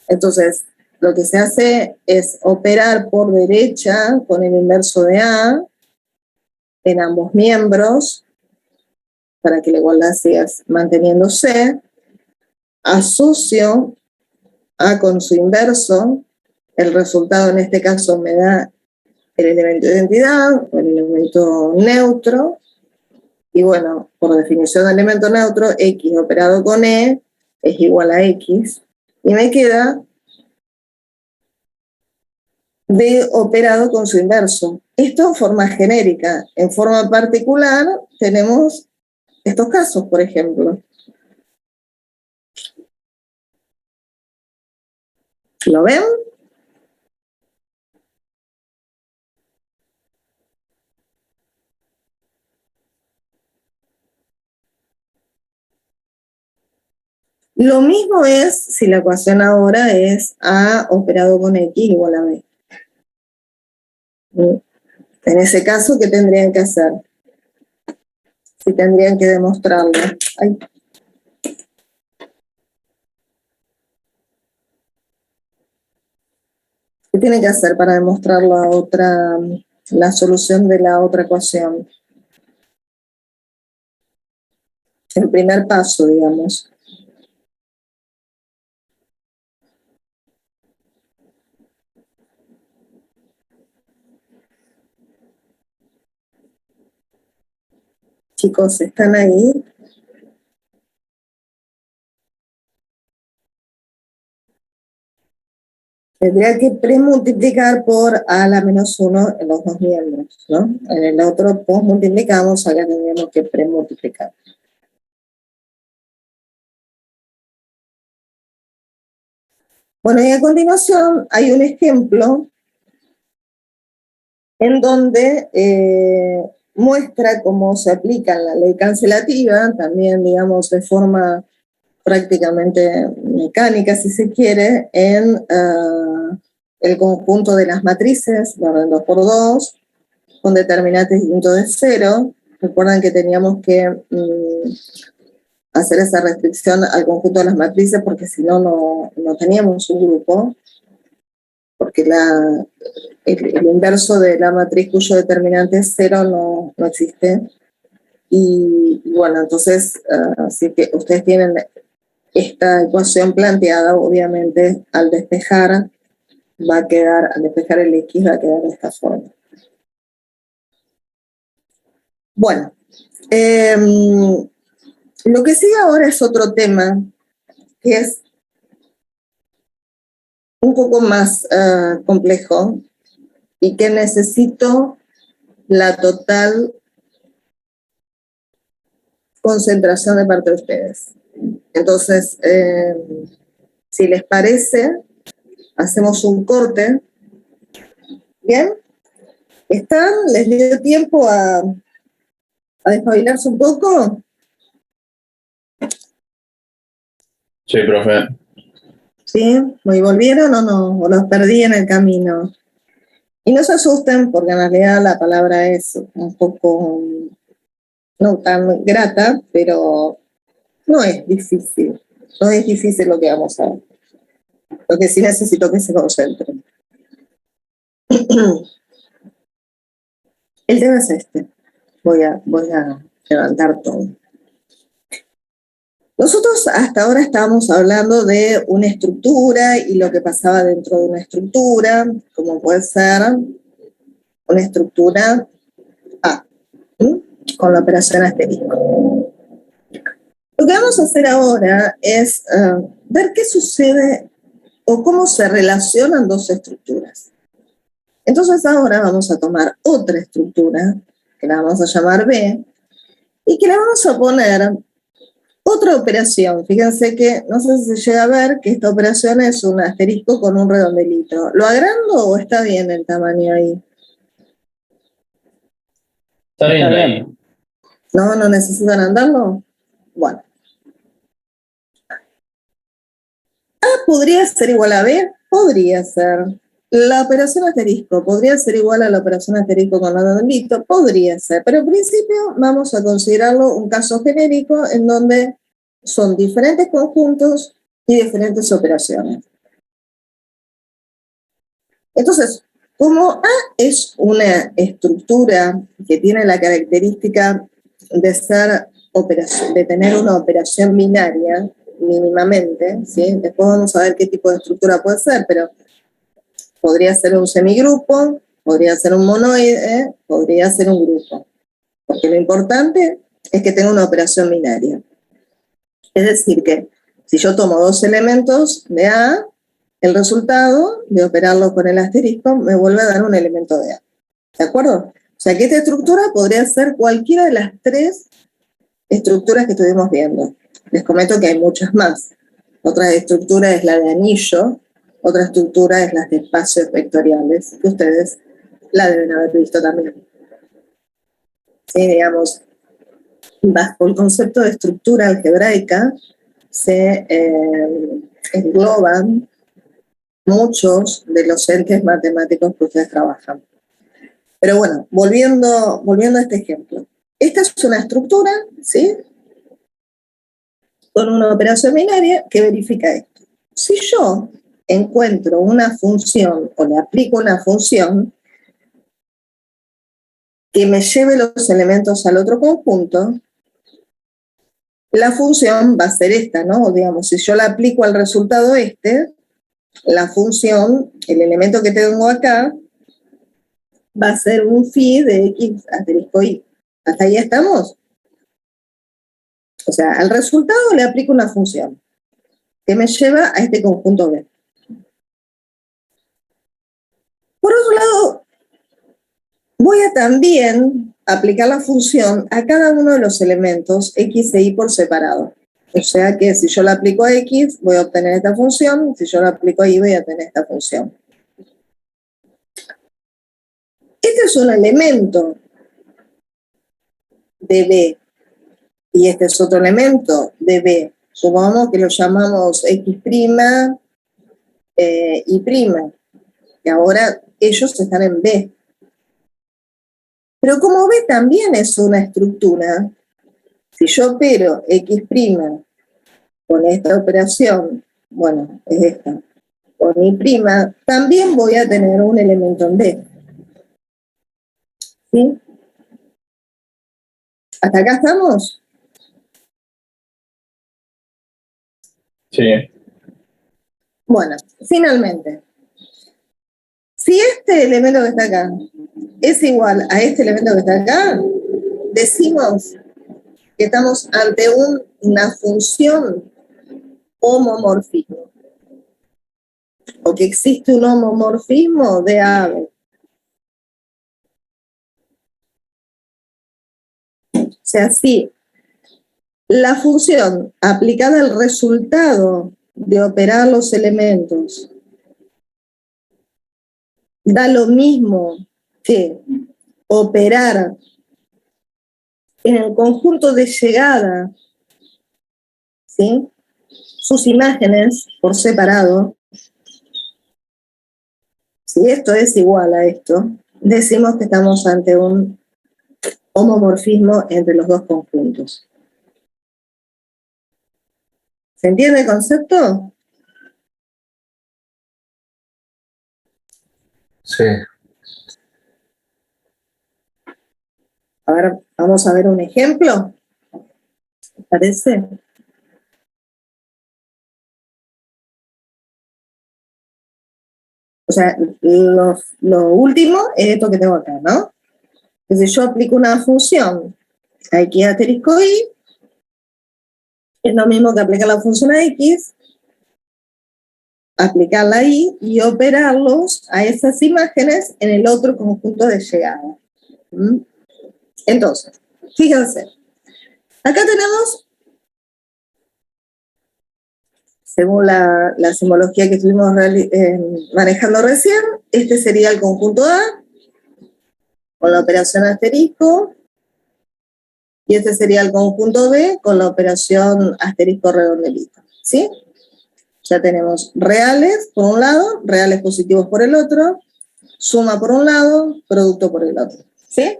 Entonces, lo que se hace es operar por derecha con el inverso de A en ambos miembros para que la igualdad siga manteniéndose. Asocio A con su inverso. El resultado en este caso me da el elemento de identidad o el elemento neutro. Y bueno, por definición de elemento neutro, X operado con E es igual a X. Y me queda B operado con su inverso. Esto en forma genérica. En forma particular tenemos estos casos, por ejemplo. ¿Lo ven? Lo mismo es si la ecuación ahora es A operado con X igual a B. En ese caso, ¿qué tendrían que hacer? Si tendrían que demostrarlo. Ay. ¿Qué tienen que hacer para demostrar la solución de la otra ecuación? El primer paso, digamos. Chicos, ¿están ahí? Tendría que premultiplicar por a la menos 1 en los dos miembros, ¿no? En el otro postmultiplicamos, acá tendríamos que premultiplicar. Bueno, y a continuación hay un ejemplo en donde muestra cómo se aplica la ley cancelativa, también, digamos, de forma prácticamente mecánica, si se quiere, en el conjunto de las matrices de orden 2×2, con determinantes distintos de 0. Recuerdan que teníamos que hacer esa restricción al conjunto de las matrices, porque si no, no teníamos un grupo, porque el inverso de la matriz cuyo determinante es 0 no existe. Y bueno, entonces, así que ustedes tienen esta ecuación planteada, obviamente, al despejar al despejar el X va a quedar de esta forma. Bueno, lo que sigue ahora es otro tema, que es un poco más complejo y que necesito la total concentración de parte de ustedes. Entonces, si les parece, hacemos un corte. ¿Bien? ¿Están? ¿Les dio tiempo a despabilarse un poco? Sí, profe. ¿Sí? ¿Me volvieron o no? ¿O los perdí en el camino? Y no se asusten, porque en realidad la palabra es un poco no tan grata, pero no es difícil. No es difícil lo que vamos a ver. Lo que sí necesito que se concentren. El tema es este. Voy a levantar todo. Nosotros hasta ahora estábamos hablando de una estructura y lo que pasaba dentro de una estructura, como puede ser una estructura A, con la operación asterisco. Lo que vamos a hacer ahora es ver qué sucede o cómo se relacionan dos estructuras. Entonces ahora vamos a tomar otra estructura, que la vamos a llamar B, y que le vamos a poner otra operación. Fíjense que, no sé si se llega a ver, que esta operación es un asterisco con un redondelito. ¿Lo agrando o está bien el tamaño ahí? Está bien ahí. ¿No necesitan agrandarlo? Bueno. A podría ser igual a B, podría ser. La operación asterisco podría ser igual a la operación asterisco con redondelito, podría ser, pero en principio vamos a considerarlo un caso genérico en donde son diferentes conjuntos y diferentes operaciones. Entonces, como A es una estructura que tiene la característica de tener una operación binaria mínimamente, ¿sí? Después vamos a ver qué tipo de estructura puede ser, pero podría ser un semigrupo, podría ser un monoide, podría ser un grupo. Porque lo importante es que tengo una operación binaria. Es decir, que si yo tomo dos elementos de A, el resultado de operarlo con el asterisco me vuelve a dar un elemento de A. ¿De acuerdo? O sea que esta estructura podría ser cualquiera de las tres estructuras que estuvimos viendo. Les comento que hay muchas más. Otra estructura es la de anillo, otra estructura es la de espacios vectoriales, que ustedes la deben haber visto también. Sí, digamos, bajo el concepto de estructura algebraica se engloban muchos de los entes matemáticos que ustedes trabajan. Pero bueno, volviendo a este ejemplo. Esta es una estructura, ¿sí? Con una operación binaria que verifica esto. Si yo encuentro una función o le aplico una función que me lleve los elementos al otro conjunto, la función va a ser esta, ¿no? Digamos, si yo la aplico al resultado este, la función, el elemento que tengo acá, va a ser un phi de x asterisco y. ¿Hasta ahí estamos? O sea, al resultado le aplico una función que me lleva a este conjunto B. Por otro lado, voy a también aplicar la función a cada uno de los elementos x e y por separado. O sea que si yo la aplico a x, voy a obtener esta función. Si yo la aplico a y, voy a tener esta función. Este es un elemento de B. Y este es otro elemento de B. Supongamos que lo llamamos x', y'. Y ahora ellos están en B. Pero como B también es una estructura, si yo opero x' con esta operación, bueno, es esta, con y', también voy a tener un elemento en B. ¿Sí? ¿Hasta acá estamos? Sí. Bueno, finalmente, si este elemento que está acá es igual a este elemento que está acá, decimos que estamos ante una función homomorfismo, o que existe un homomorfismo de A a B. O sea, si la función aplicada al resultado de operar los elementos da lo mismo que operar en el conjunto de llegada, ¿sí?, sus imágenes por separado, si esto es igual a esto, decimos que estamos ante un homomorfismo entre los dos conjuntos. ¿Se entiende el concepto? Sí. A ver, vamos a ver un ejemplo. ¿Te parece? O sea, lo último es esto que tengo acá, ¿no? Entonces yo aplico una función a x asterisco y, es lo mismo que aplicar la función a x, aplicarla ahí y operarlos a esas imágenes en el otro conjunto de llegada. ¿Mm? Entonces, fíjense, acá tenemos, según la simbología que estuvimos manejando recién, este sería el conjunto A, con la operación asterisco, y este sería el conjunto B con la operación asterisco redondelito, ¿sí? Ya tenemos reales por un lado, reales positivos por el otro, suma por un lado, producto por el otro, ¿sí?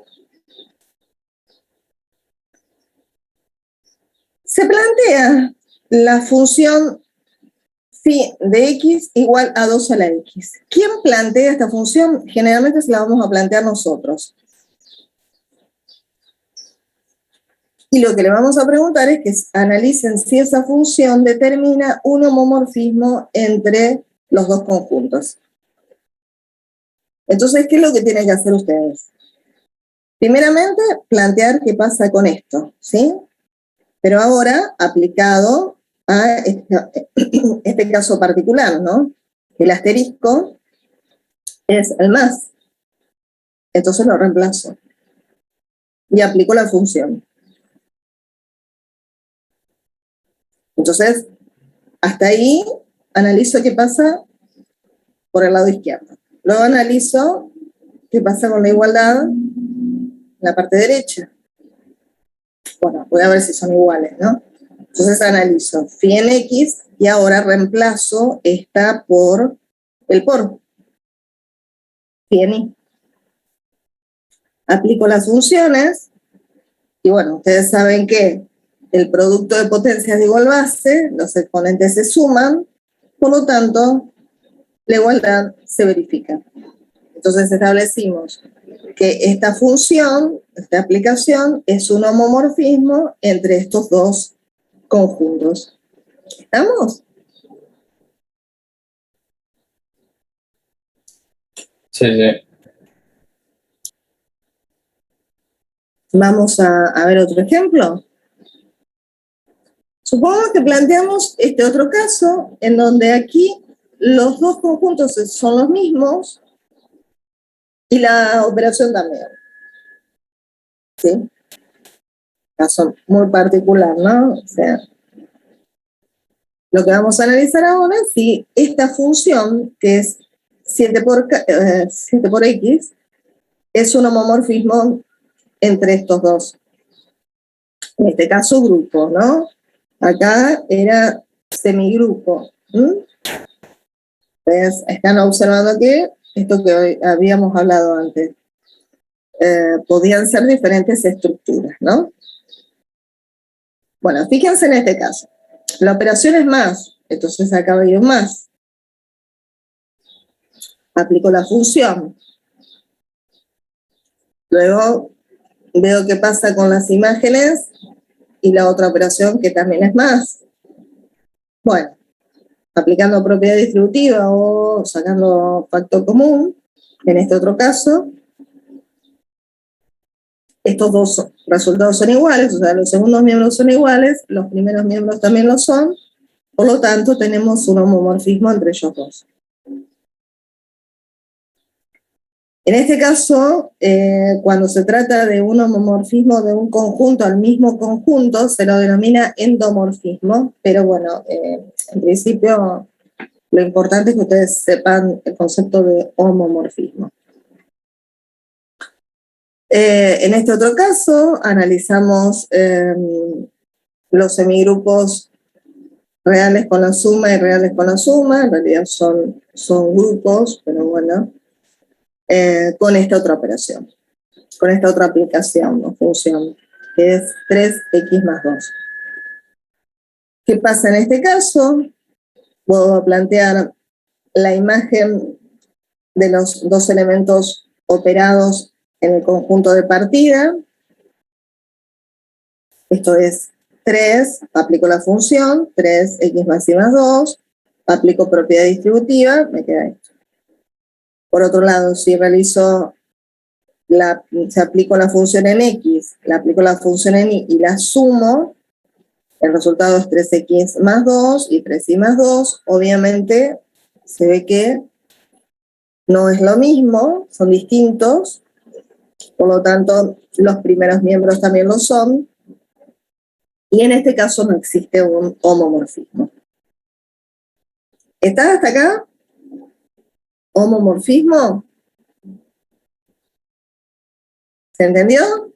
Se plantea la función phi de x igual a 2 a la x. ¿Quién plantea esta función? Generalmente se la vamos a plantear nosotros. Y lo que le vamos a preguntar es que analicen si esa función determina un homomorfismo entre los dos conjuntos. Entonces, ¿qué es lo que tienen que hacer ustedes? Primeramente, plantear qué pasa con esto, ¿sí? Pero ahora aplicado a este caso particular, ¿no? El asterisco es el más. Entonces lo reemplazo. Y aplico la función. Entonces, hasta ahí analizo qué pasa por el lado izquierdo. Luego analizo qué pasa con la igualdad en la parte derecha. Bueno, voy a ver si son iguales, ¿no? Entonces analizo phi en X y ahora reemplazo esta por el por. Phi en Y. Aplico las funciones y bueno, ustedes saben que el producto de potencias de igual base, los exponentes se suman, por lo tanto, la igualdad se verifica. Entonces establecimos que esta función, esta aplicación, es un homomorfismo entre estos dos conjuntos. ¿Estamos? Sí, sí. Vamos a ver otro ejemplo. Supongamos que planteamos este otro caso, en donde aquí los dos conjuntos son los mismos y la operación también. ¿Sí? Caso muy particular, ¿no? O sea, lo que vamos a analizar ahora es si esta función, que es 7 por X, es un homomorfismo entre estos dos. En este caso, grupos, ¿no? Acá era semigrupo. Entonces, están observando que esto que hoy habíamos hablado antes, podían ser diferentes estructuras, ¿no? Bueno, fíjense en este caso. La operación es más, entonces acá va a ir un más. Aplico la función. Luego veo qué pasa con las imágenes y la otra operación que también es más. Bueno, aplicando propiedad distributiva o sacando factor común, en este otro caso, estos dos resultados son iguales, o sea, los segundos miembros son iguales, los primeros miembros también lo son, por lo tanto tenemos un homomorfismo entre ellos dos. En este caso, cuando se trata de un homomorfismo de un conjunto al mismo conjunto, se lo denomina endomorfismo, pero bueno, en principio lo importante es que ustedes sepan el concepto de homomorfismo. En este otro caso, analizamos los semigrupos reales con la suma y reales con la suma, en realidad son grupos, pero bueno, con esta otra operación, con esta otra aplicación o función, que es 3x más 2. ¿Qué pasa en este caso? Puedo plantear la imagen de los dos elementos operados en el conjunto de partida. Esto es 3, aplico la función, 3x más y más 2, aplico propiedad distributiva, me queda esto. Por otro lado, si realizo si aplico la función en x, la aplico la función en y y la sumo, el resultado es 3x más 2 y 3y más 2. Obviamente se ve que no es lo mismo, son distintos, por lo tanto los primeros miembros también lo son, y en este caso no existe un homomorfismo. ¿Está hasta acá? ¿Homomorfismo? ¿Se entendió?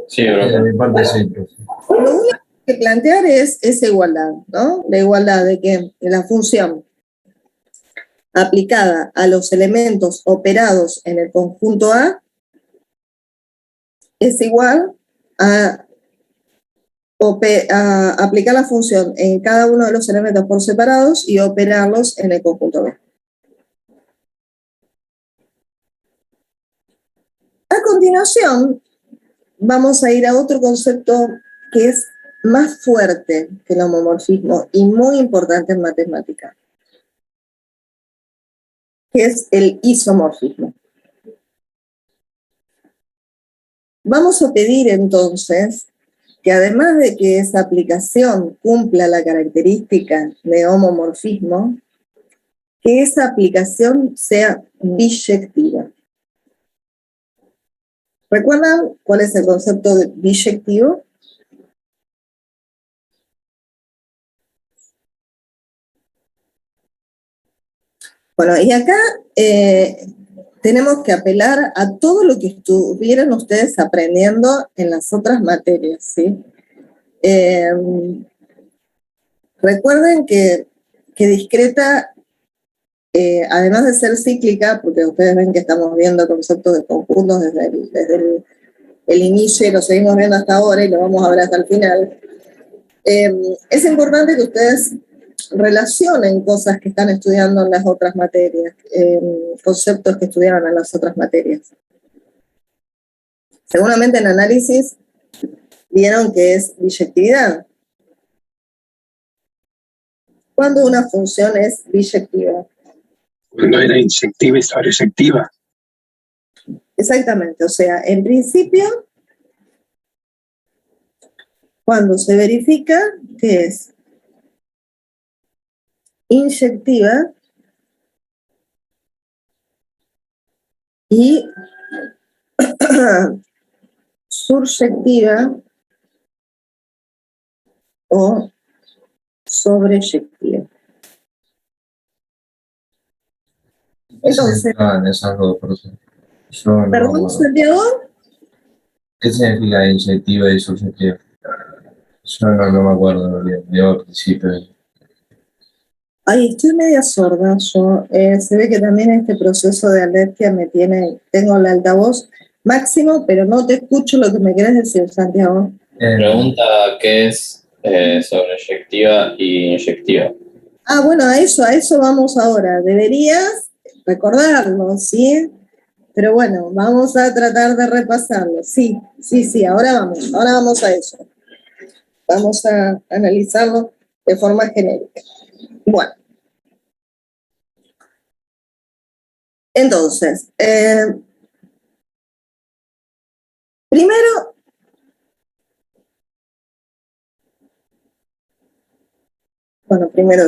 Sí, De bro. mi parte sí, profe. Lo único que plantear es esa igualdad, ¿no? La igualdad de que la función aplicada a los elementos operados en el conjunto A es igual a aplicar la función en cada uno de los elementos por separados y operarlos en el conjunto B. A continuación, vamos a ir a otro concepto que es más fuerte que el homomorfismo y muy importante en matemática. que es el isomorfismo. Vamos a pedir entonces que además de que esa aplicación cumpla la característica de homomorfismo, que esa aplicación sea biyectiva. ¿Recuerdan cuál es el concepto de biyectivo? Bueno, y acá tenemos que apelar a todo lo que estuvieron ustedes aprendiendo en las otras materias, ¿sí? Recuerden que discreta, además de ser cíclica, porque ustedes ven que estamos viendo conceptos de conjuntos desde el inicio y lo seguimos viendo hasta ahora y lo vamos a ver hasta el final, es importante que ustedes relacionen cosas que están estudiando en las otras materias, conceptos que estudiaron en las otras materias. Seguramente en análisis vieron que es biyectividad. ¿Cuándo una función es biyectiva? Cuando era inyectiva y sobreyectiva. Exactamente, o sea, en principio, cuando se verifica que es inyectiva y suryectiva o sobreyectiva. Entonces, significan esas dos cosas? Yo no me perdón, acuerdo. Santiago. ¿Qué significa inyectiva y subyectiva? Yo no me acuerdo bien, digo al principio. Ay, estoy media sorda yo. Se ve que también este proceso de alergia tengo el altavoz máximo, pero no te escucho lo que me querés decir, Santiago. Pregunta qué es sobreyectiva y inyectiva. Ah, bueno, a eso vamos ahora. Deberías recordarlo, ¿sí? Pero bueno, vamos a tratar de repasarlo. Sí, ahora vamos a eso. Vamos a analizarlo de forma genérica. Bueno. Entonces, primero,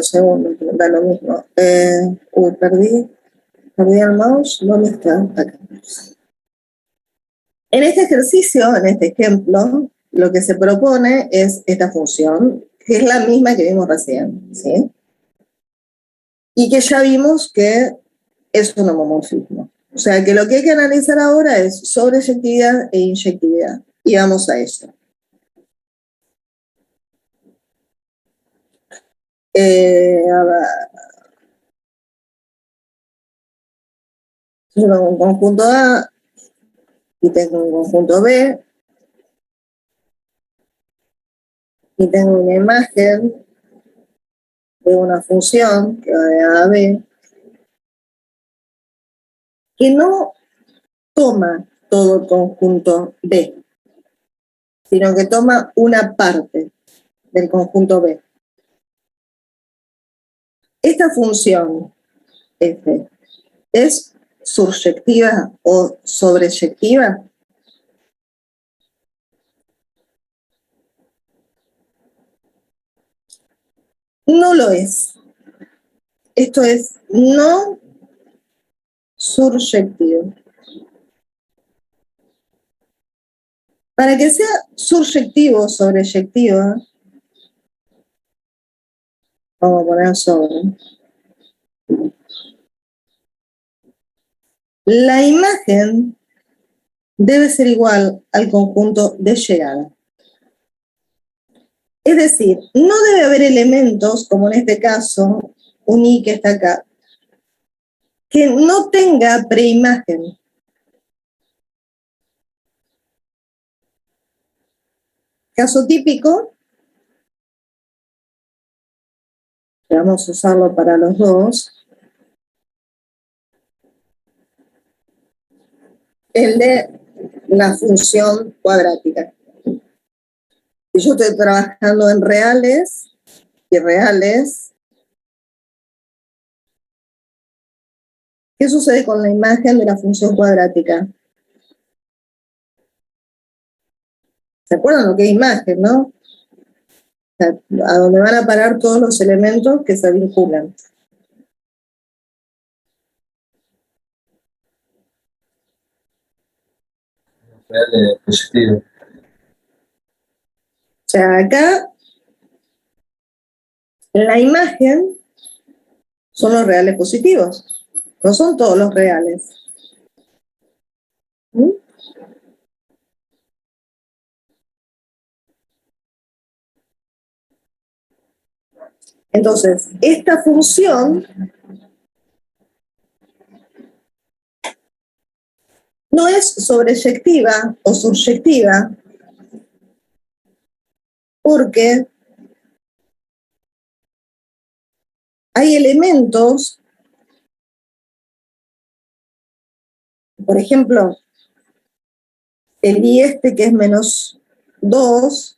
segundo, da lo mismo. Perdí el mouse, ¿dónde está? Acá. En este ejercicio, en este ejemplo, lo que se propone es esta función, que es la misma que vimos recién, ¿sí? Y que ya vimos que es un homomorfismo. O sea, que lo que hay que analizar ahora es sobreyectividad e inyectividad. Y vamos a eso. A ver. Yo tengo un conjunto A y tengo un conjunto B y tengo una imagen de una función que va de A a B que no toma todo el conjunto B, sino que toma una parte del conjunto B. Esta función F es suryectiva o sobreyectiva. No lo es. Esto es no suryectivo. Para que sea suryectivo o sobreyectiva, vamos a poner sobre. La imagen debe ser igual al conjunto de llegada. Es decir, no debe haber elementos, como en este caso, un i que está acá, que no tenga preimagen. Caso típico, que vamos a usarlo para los dos, el de la función cuadrática. Si yo estoy trabajando en reales y reales, ¿Qué sucede con la imagen de la función cuadrática? ¿Se acuerdan lo que es imagen, no? O sea, a donde van a parar todos los elementos que se vinculan. Reales positivos. O sea, acá la imagen son los reales positivos, no son todos los reales. ¿Mm? Entonces, esta función no es sobreyectiva o subyectiva porque hay elementos, por ejemplo, el i este que es -2,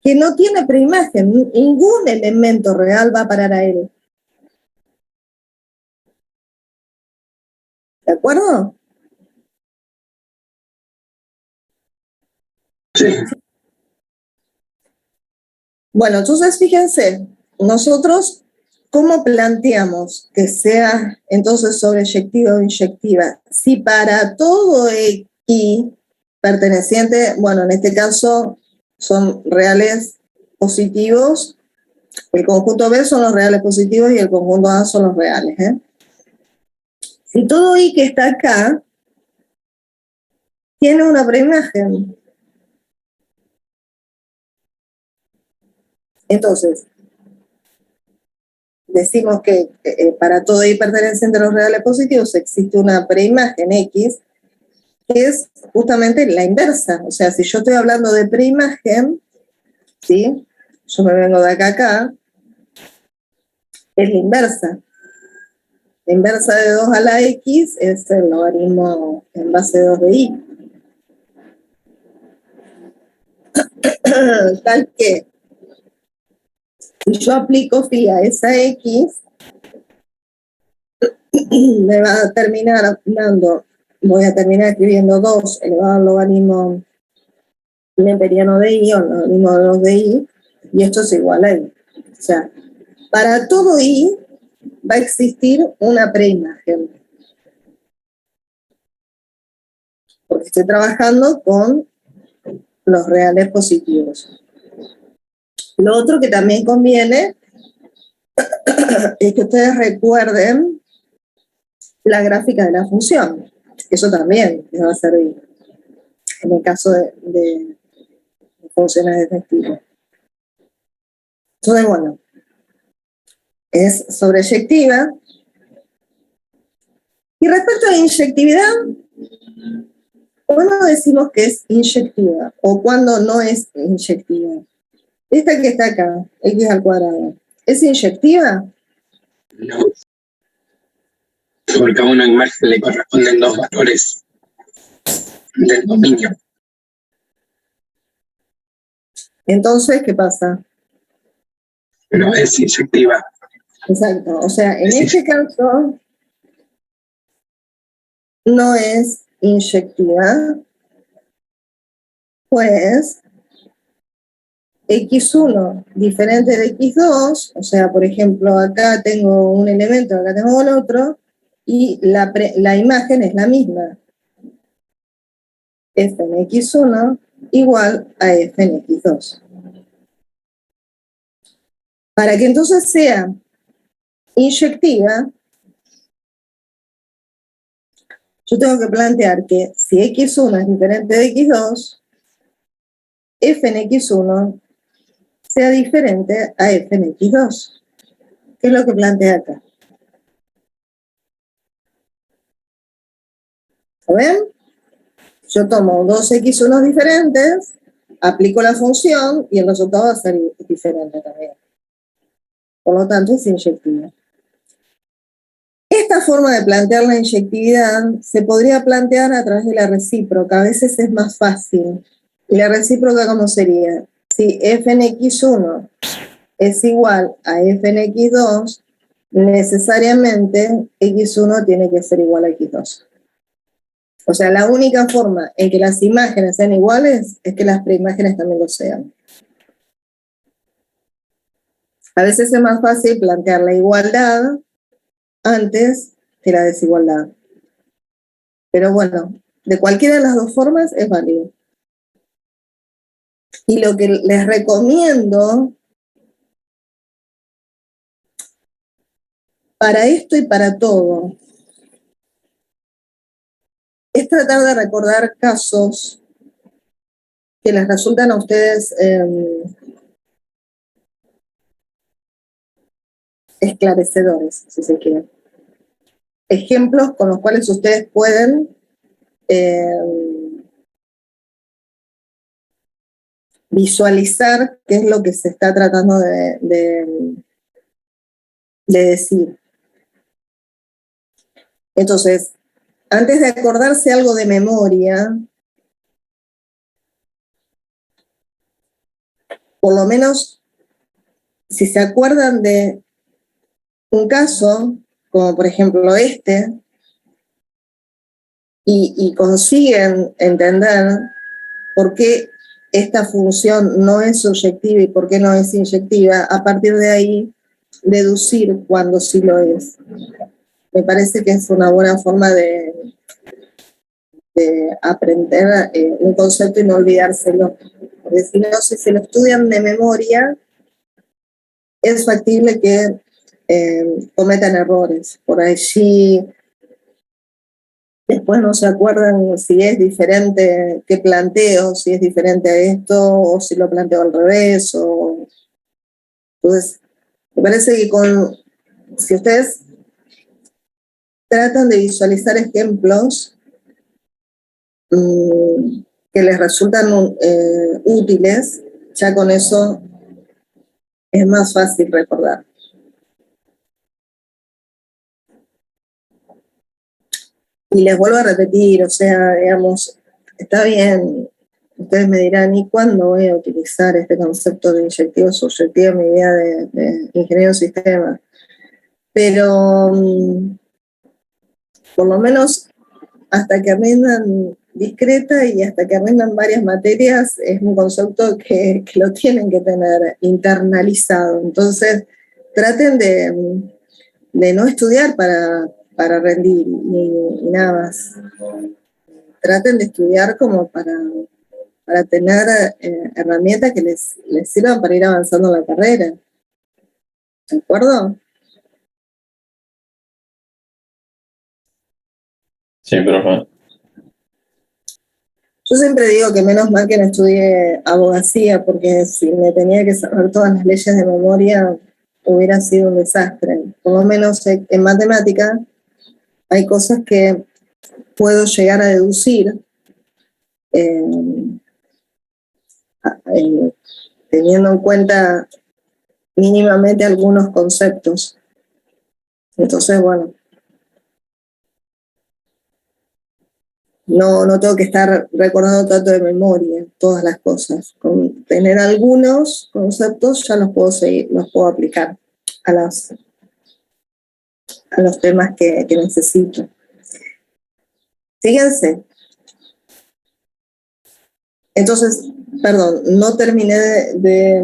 que no tiene preimagen, ningún elemento real va a parar a él. ¿De acuerdo? Sí. Bueno, entonces fíjense, nosotros, ¿cómo planteamos que sea entonces sobreyectiva o inyectiva? Si para todo X perteneciente, bueno, en este caso son reales positivos, el conjunto B son los reales positivos y el conjunto A son los reales, ¿eh? Si todo I que está acá tiene una preimagen, entonces decimos que para todo I perteneciente a los reales positivos existe una preimagen X, que es justamente la inversa. O sea, si yo estoy hablando de preimagen, ¿sí? Yo me vengo de acá a acá, es la inversa. La inversa de 2 a la X es el logaritmo en base 2 de I. Tal que si yo aplico phi a esa X, me va a terminar dando, voy a terminar escribiendo 2 elevado al logaritmo neperiano de I, o el logaritmo de 2 de I, y esto es igual a I. O sea, para todo I va a existir una preimagen, porque estoy trabajando con los reales positivos. Lo otro que también conviene es que ustedes recuerden la gráfica de la función. Eso también les va a servir en el caso de funciones de este tipo. Entonces, bueno, es sobreyectiva. Y respecto a la inyectividad, ¿cuándo decimos que es inyectiva o cuándo no es inyectiva? Esta que está acá, x al cuadrado, ¿es inyectiva? No, porque a una imagen le corresponden 2 valores del dominio. Entonces, ¿qué pasa? No es inyectiva. Exacto, o sea, en este caso no es inyectiva, pues x1 diferente de x2, o sea, por ejemplo, acá tengo un elemento, acá tengo el otro, y la imagen es la misma. F en x1 igual a F en x2. Para que entonces sea inyectiva, yo tengo que plantear que si x1 es diferente de x2, F en x1 sea diferente a F en x2. ¿Qué es lo que plantea acá? ¿Lo ven? Yo tomo dos x1 diferentes, aplico la función y el resultado va a ser diferente también. Por lo tanto, es inyectiva. Esta forma de plantear la inyectividad se podría plantear a través de la recíproca. A veces es más fácil. ¿Y la recíproca cómo sería? Si f en x1 es igual a f en x2, necesariamente x1 tiene que ser igual a x2. O sea, la única forma en que las imágenes sean iguales es que las preimágenes también lo sean. A veces es más fácil plantear la igualdad antes que la desigualdad. Pero bueno, de cualquiera de las dos formas es válido. Y lo que les recomiendo para esto y para todo es tratar de recordar casos que les resultan a ustedes esclarecedores, si se quiere. Ejemplos con los cuales ustedes pueden visualizar qué es lo que se está tratando de decir. Entonces, antes de acordarse algo de memoria, por lo menos, si se acuerdan de un caso, como por ejemplo este, y consiguen entender por qué esta función no es subyectiva y por qué no es inyectiva, a partir de ahí deducir cuándo sí lo es. Me parece que es una buena forma de aprender un concepto y no olvidárselo. Porque si no, si se lo estudian de memoria, es factible que cometan errores. Por allí, después no se acuerdan si es diferente, qué planteo, si es diferente a esto, o si lo planteo al revés. Entonces, me parece que si ustedes tratan de visualizar ejemplos que les resultan útiles, ya con eso es más fácil recordar. Y les vuelvo a repetir, o sea, digamos, está bien, ustedes me dirán, ¿y cuándo voy a utilizar este concepto de inyectivo subyectivo en mi vida de ingeniero de sistemas? Pero por lo menos hasta que aprendan discreta y hasta que aprendan varias materias, es un concepto que lo tienen que tener internalizado. Entonces, traten de no estudiar para rendir y nada más. Traten de estudiar como para tener herramientas que les sirvan para ir avanzando en la carrera. ¿De acuerdo? Sí, profe. Yo siempre digo que menos mal que no estudié abogacía, porque si me tenía que saber todas las leyes de memoria, hubiera sido un desastre. Por lo menos en matemática hay cosas que puedo llegar a deducir teniendo en cuenta mínimamente algunos conceptos. Entonces, bueno, no tengo que estar recordando tanto de memoria todas las cosas. Con tener algunos conceptos ya los puedo aplicar a los temas que necesito. Fíjense. Entonces, perdón, no terminé de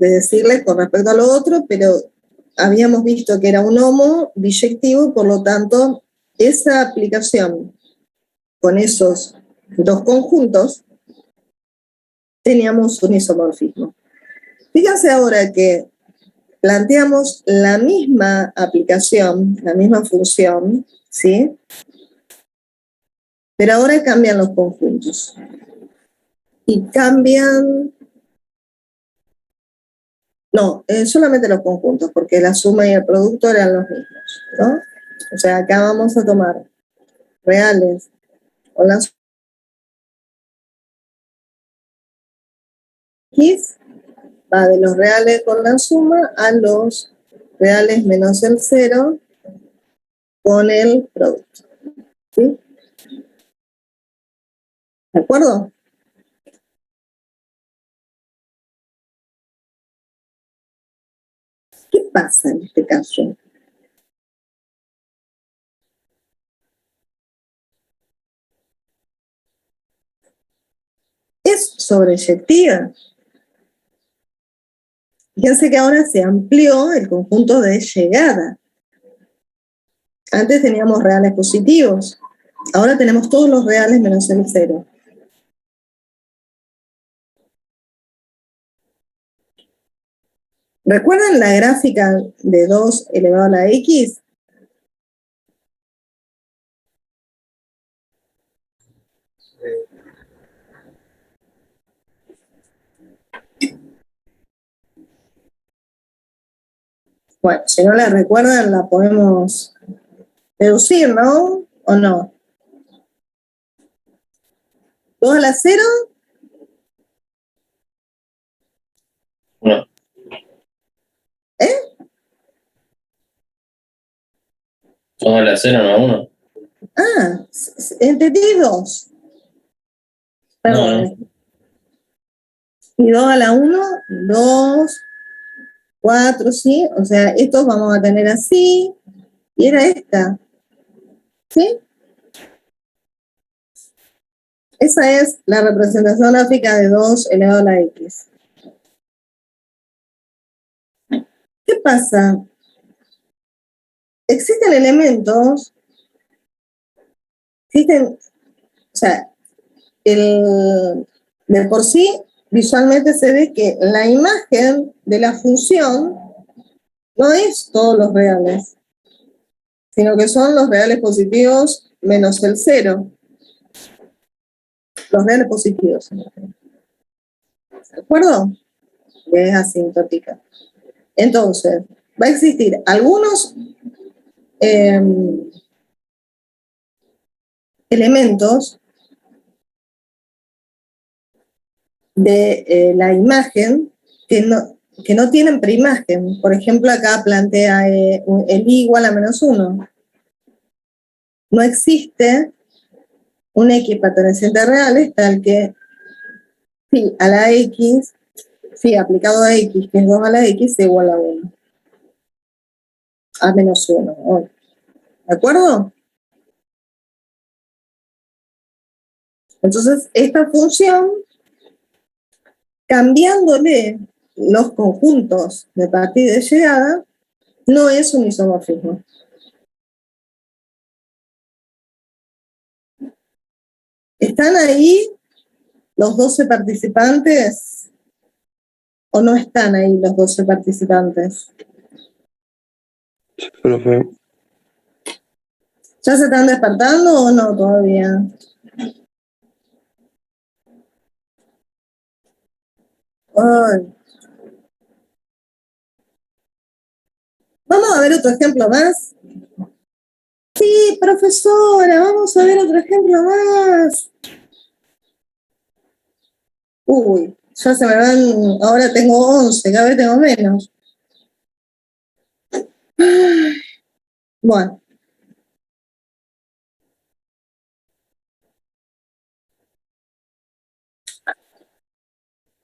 decirles con respecto a lo otro, pero habíamos visto que era un homo biyectivo, por lo tanto, esa aplicación con esos dos conjuntos, teníamos un isomorfismo. Fíjense ahora que planteamos la misma aplicación, la misma función, ¿sí? Pero ahora cambian los conjuntos. Y cambian... No, solamente los conjuntos, porque la suma y el producto eran los mismos, ¿no? O sea, acá vamos a tomar reales con la X, va de los reales con la suma a los reales menos el 0 con el producto. ¿Sí? ¿De acuerdo? ¿Qué pasa en este caso? sobreyectiva. Fíjense que ahora se amplió el conjunto de llegada. Antes teníamos reales positivos. Ahora tenemos todos los reales menos el 0. ¿Recuerdan la gráfica de 2 elevado a la x? Bueno, si no la recuerdan, la podemos deducir, ¿no? ¿O no? 2 a la 0. 1. ¿Eh? 2 a la 0, no 1. Ah, entendí 2. Perdón. No. Y 2 a la 1, 2, 4, ¿sí? O sea, estos vamos a tener así. Y era esta. ¿Sí? Esa es la representación gráfica de 2 elevado a la x. ¿Qué pasa? Existen elementos, o sea, de por sí, visualmente se ve que la imagen de la función no es todos los reales, sino que son los reales positivos menos el 0. Los reales positivos. ¿De acuerdo? Que es asintótica. Entonces, va a existir algunos elementos de la imagen que no tienen preimagen. Por ejemplo, acá plantea el i igual a menos 1. No existe un x perteneciente a reales tal que phi a la x, phi aplicado a x, que es 2 a la x, es igual a 1. A menos 1. ¿De acuerdo? Entonces, esta función, cambiándole los conjuntos de partida y de llegada, no es un isomorfismo. ¿Están ahí los 12 participantes o no están ahí los 12 participantes? Profe, ¿Ya se están despertando o no todavía? Ay. Vamos a ver otro ejemplo más. Sí, profesora, vamos a ver otro ejemplo más. Uy, ya se me van, ahora tengo 11, cada vez tengo menos. Bueno.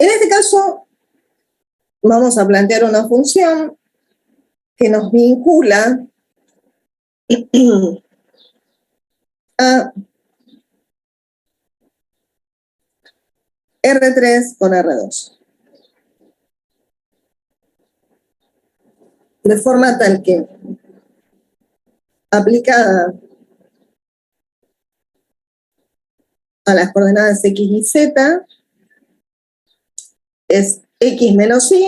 En este caso, vamos a plantear una función que nos vincula a R3 con R2. De forma tal que, aplicada a las coordenadas x y z, es x menos y,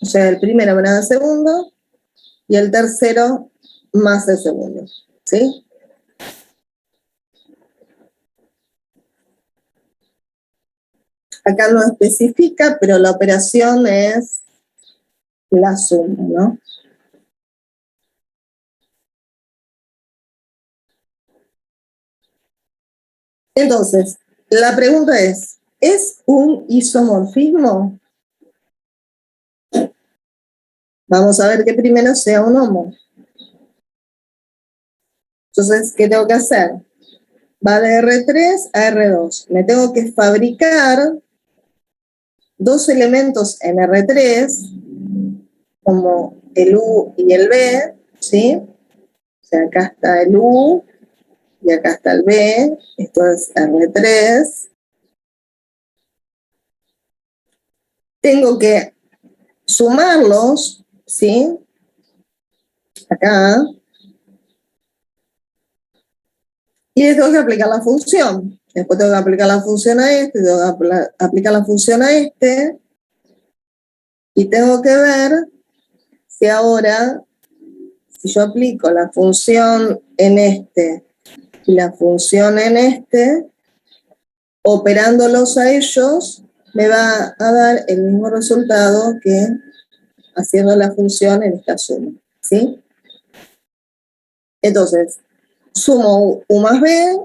o sea, el primero menos el segundo, y el tercero más el segundo, ¿sí? Acá no especifica, pero la operación es la suma, ¿no? Entonces, la pregunta ¿es un isomorfismo? Vamos a ver que primero sea un homo. Entonces, ¿qué tengo que hacer? Va de R3 a R2. Me tengo que fabricar dos elementos en R3, como el U y el B, ¿sí? O sea, acá está el U y acá está el B. Esto es R3. tengo que sumarlos, ¿sí? Acá. Y les tengo que aplicar la función. Después tengo que aplicar la función a este, tengo que aplicar la función a este. Y tengo que ver si ahora, si yo aplico la función en este y la función en este, operándolos a ellos, me va a dar el mismo resultado que haciendo la función en esta suma, ¿sí? Entonces, sumo U más B,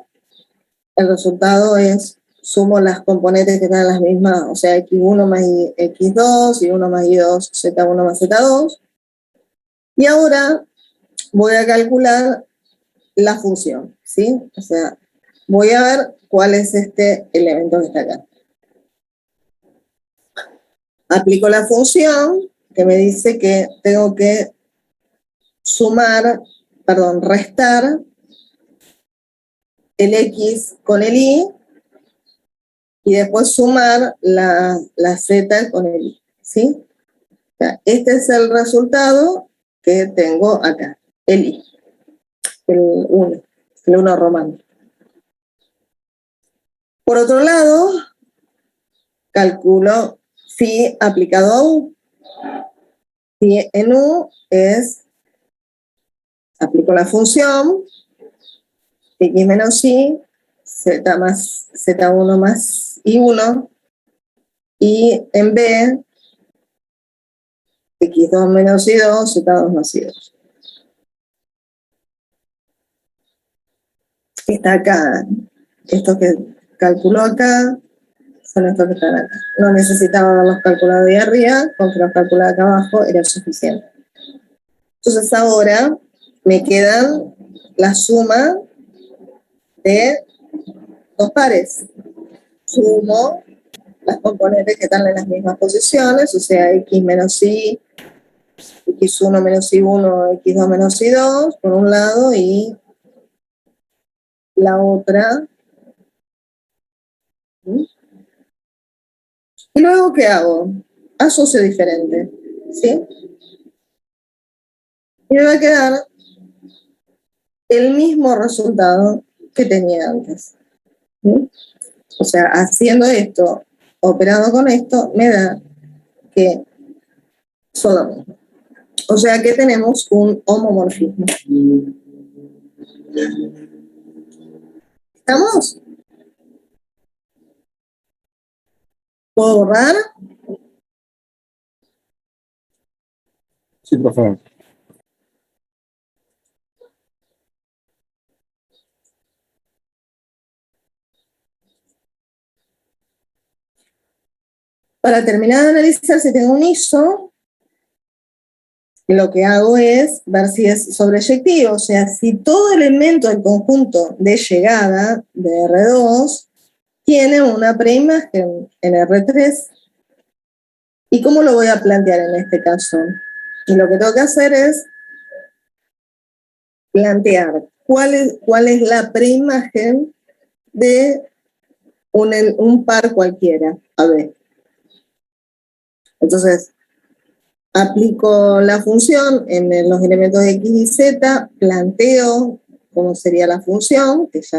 el resultado es, sumo las componentes que están las mismas, o sea, X1 más X2, Y1 más Y2, Z1 más Z2. Y ahora voy a calcular la función, ¿sí? O sea, voy a ver cuál es este elemento que está acá. Aplico la función que me dice que tengo que restar el X con el Y y después sumar la Z con el Y, ¿sí? O sea, este es el resultado que tengo acá, el Y, el 1 romano. Por otro lado, calculo phi aplicado a U. Phi en U es, aplico la función, X menos Y, Z más Z1 más Y1, y en B, X2 menos Y2, Z2 más Y2. Está acá, esto que calculó acá, son estos que están acá. No necesitaba haberlos calculado de arriba, con que los calculaba acá abajo era suficiente. Entonces ahora me quedan la suma de dos pares. Sumo las componentes que están en las mismas posiciones, o sea, X menos Y, X1 menos Y1, X2 menos Y2, por un lado, y la otra. Y luego, ¿qué hago? Asocio diferente, ¿sí? Y me va a quedar el mismo resultado que tenía antes. ¿Sí? O sea, haciendo esto, operando con esto, me da que son lo mismo. O sea que tenemos un homomorfismo. ¿Estamos? ¿Puedo borrar? Sí, por favor. Para terminar de analizar si tengo un ISO, lo que hago es ver si es sobreyectivo, o sea, si todo elemento del conjunto de llegada de R2 tiene una preimagen en R3. ¿Y cómo lo voy a plantear en este caso? Y lo que tengo que hacer es plantear cuál es la preimagen de un par cualquiera. A ver. Entonces, aplico la función en los elementos de X y Z, planteo cómo sería la función, que es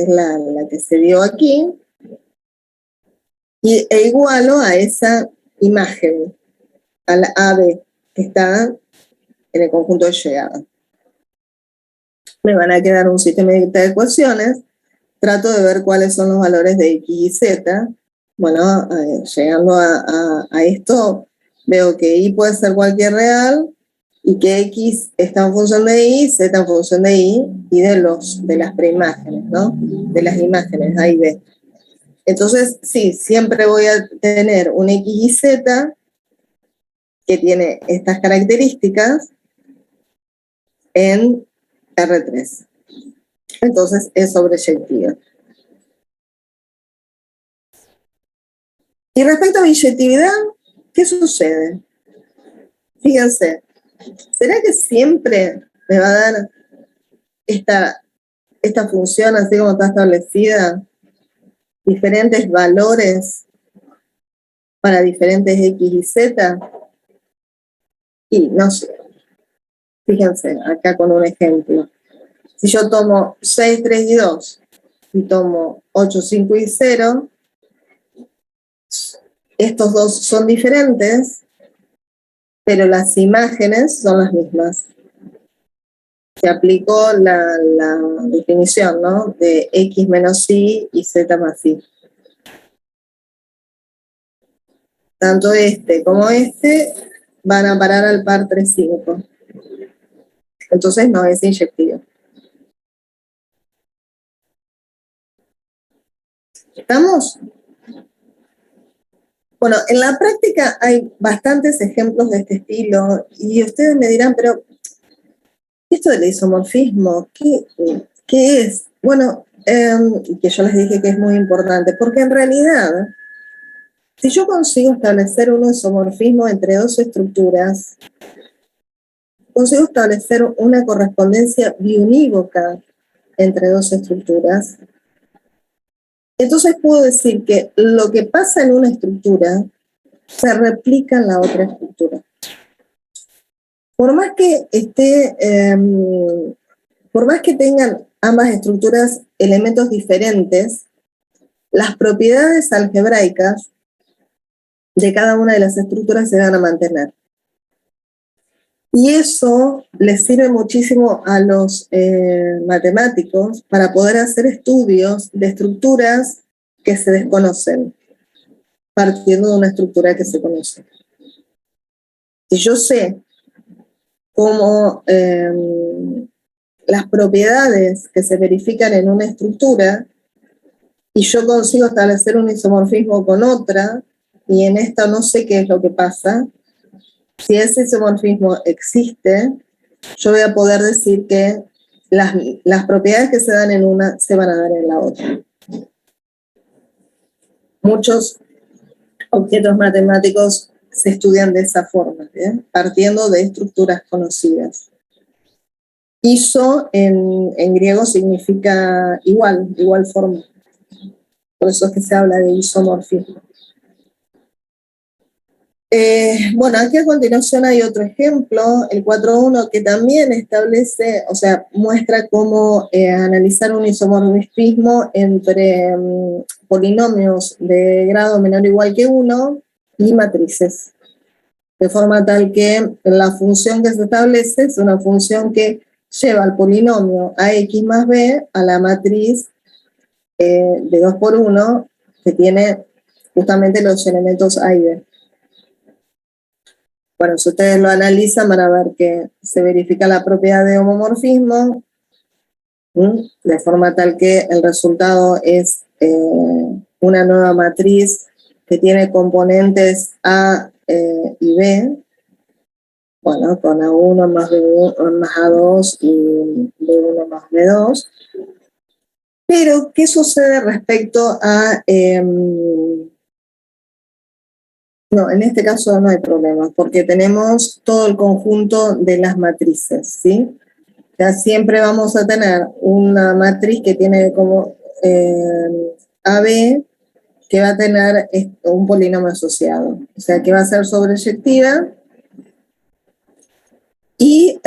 la que se dio aquí, e igualo a esa imagen, a la AB, que está en el conjunto de llegada. Me van a quedar un sistema de ecuaciones, trato de ver cuáles son los valores de X y Z. Bueno, llegando a esto, veo que Y puede ser cualquier real y que X está en función de Y, Z en función de Y y de las preimágenes, ¿no? De las imágenes A y B. Entonces, sí, siempre voy a tener un X y Z que tiene estas características en R3. Entonces, es sobreyectiva. Y respecto a biyectividad, ¿qué sucede? Fíjense, ¿será que siempre me va a dar esta función así como está establecida, diferentes valores para diferentes X y Z? Y no sé, fíjense acá con un ejemplo. Si yo tomo 6, 3 y 2 y tomo 8, 5 y 0, estos dos son diferentes, pero las imágenes son las mismas. Se aplicó la definición, ¿no?, de X menos Y y Z más Y. Tanto este como este van a parar al par 3, 5. Entonces no es inyectivo. ¿Estamos? Bueno, en la práctica hay bastantes ejemplos de este estilo y ustedes me dirán, pero esto del isomorfismo, ¿qué es? Bueno, que yo les dije que es muy importante, porque en realidad, si yo consigo establecer un isomorfismo entre dos estructuras, consigo establecer una correspondencia biunívoca entre dos estructuras, entonces puedo decir que lo que pasa en una estructura se replica en la otra estructura. Por más que por más que tengan ambas estructuras elementos diferentes, las propiedades algebraicas de cada una de las estructuras se van a mantener. Y eso les sirve muchísimo a los matemáticos para poder hacer estudios de estructuras que se desconocen, partiendo de una estructura que se conoce. Si yo sé cómo las propiedades que se verifican en una estructura, y yo consigo establecer un isomorfismo con otra, y en esta no sé qué es lo que pasa, si ese isomorfismo existe, yo voy a poder decir que las propiedades que se dan en una se van a dar en la otra. Muchos objetos matemáticos se estudian de esa forma, ¿bien?, partiendo de estructuras conocidas. Iso en griego significa igual forma. Por eso es que se habla de isomorfismo. Bueno, aquí a continuación hay otro ejemplo, el 4.1, que también establece, o sea, muestra cómo analizar un isomorfismo entre polinomios de grado menor o igual que 1 y matrices. De forma tal que la función que se establece es una función que lleva al polinomio ax más b a la matriz de 2 por 1, que tiene justamente los elementos a y b. Bueno, si ustedes lo analizan van a ver que se verifica la propiedad de homomorfismo, de forma tal que el resultado es una nueva matriz que tiene componentes A y B, bueno, con A1 más B1 más A2 y B1 más B2. Pero, ¿qué sucede respecto a... no, en este caso no hay problema, porque tenemos todo el conjunto de las matrices, ¿sí? Ya siempre vamos a tener una matriz que tiene como AB, que va a tener un polinomio asociado, o sea, que va a ser sobreyectiva, y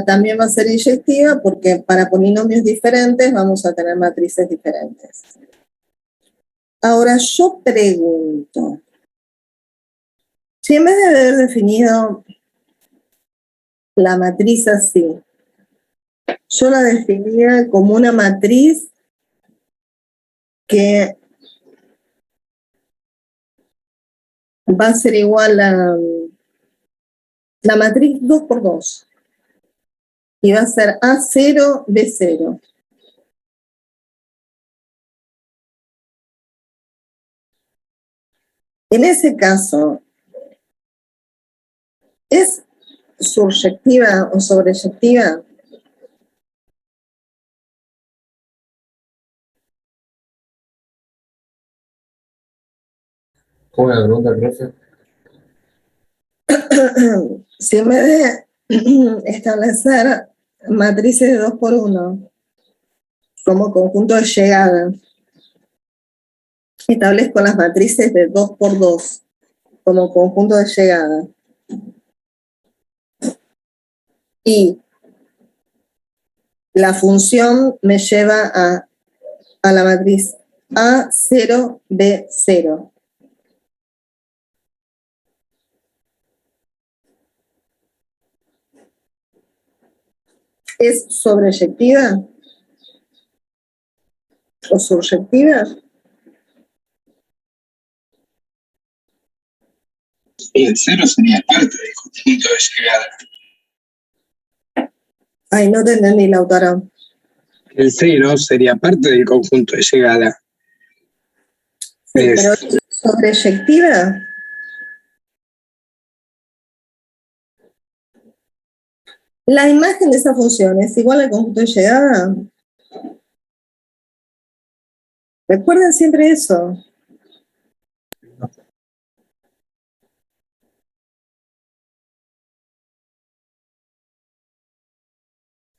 también va a ser inyectiva porque para polinomios diferentes vamos a tener matrices diferentes. Ahora yo pregunto, si en vez de haber definido la matriz así, yo la definía como una matriz que va a ser igual a la matriz 2 por 2, y va a ser A0, B0. En ese caso, ¿es surjectiva o sobreyectiva? ¿Cómo es la pregunta, profe? Si en vez de establecer matrices de 2 por 1 como conjunto de llegada, establezco las matrices de 2 por 2, como conjunto de llegada. Y la función me lleva a la matriz A0, B0. ¿Es sobreyectiva o surjectiva? Y el cero sería parte del conjunto de llegada. Ay, no te entendí, Lautaro. El cero sería parte del conjunto de llegada. Sí, pero ¿es sobreyectiva? La imagen de esa función es igual al conjunto de llegada. Recuerden siempre eso.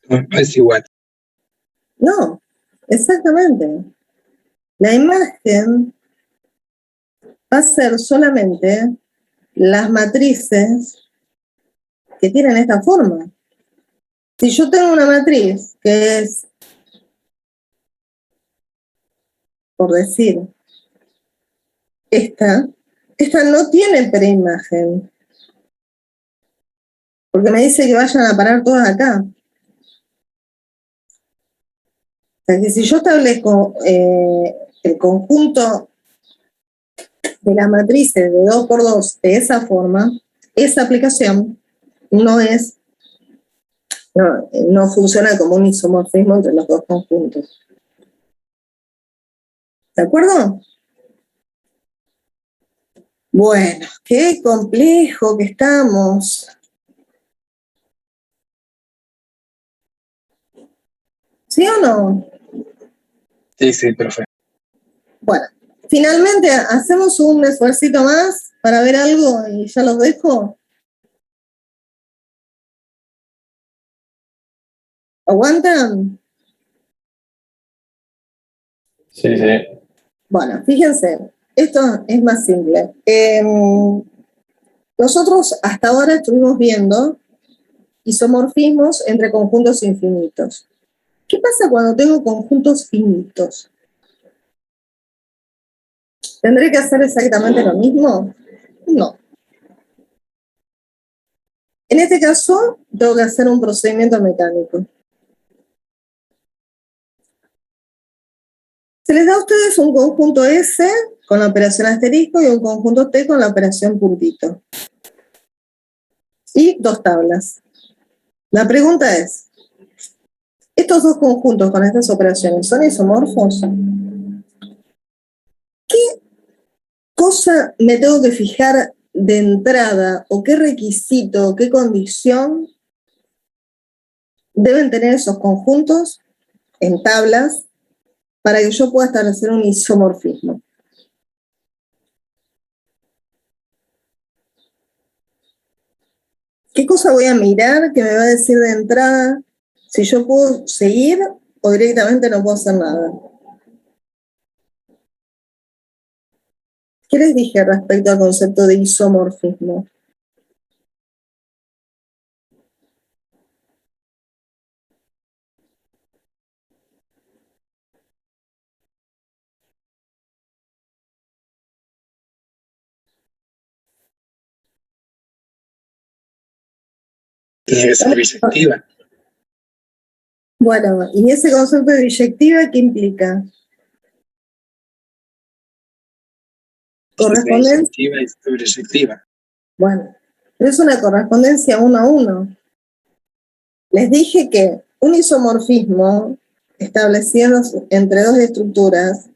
No es igual. No, exactamente. La imagen va a ser solamente las matrices que tienen esta forma. Si yo tengo una matriz que es, por decir, esta no tiene preimagen, porque me dice que vayan a parar todas acá. O sea que si yo establezco el conjunto de las matrices de 2 por 2 de esa forma, esa aplicación no funciona como un isomorfismo entre los dos conjuntos. ¿De acuerdo? Bueno, qué complejo que estamos. ¿Sí o no? Sí, profe. Bueno, finalmente hacemos un esfuercito más para ver algo y ya los dejo. ¿Aguantan? Sí. Bueno, fíjense, esto es más simple. Nosotros hasta ahora estuvimos viendo isomorfismos entre conjuntos infinitos. ¿Qué pasa cuando tengo conjuntos finitos? ¿Tendré que hacer exactamente lo mismo? No. En este caso, tengo que hacer un procedimiento mecánico. Se les da a ustedes un conjunto S con la operación asterisco y un conjunto T con la operación puntito. Y 2 tablas. La pregunta es, ¿estos 2 conjuntos con estas operaciones son isomorfos? ¿Qué cosa me tengo que fijar de entrada o qué requisito o qué condición deben tener esos conjuntos en tablas para que yo pueda establecer un isomorfismo? ¿Qué cosa voy a mirar que me va a decir de entrada si yo puedo seguir o directamente no puedo hacer nada? ¿Qué les dije respecto al concepto de isomorfismo? Tiene que ser biyectiva. Bueno, y ese concepto de biyectiva, ¿qué implica? Correspondencia. Biyectiva y sobreyectiva. Bueno, pero es una correspondencia 1 a 1. Les dije que un isomorfismo establecido entre 2 estructuras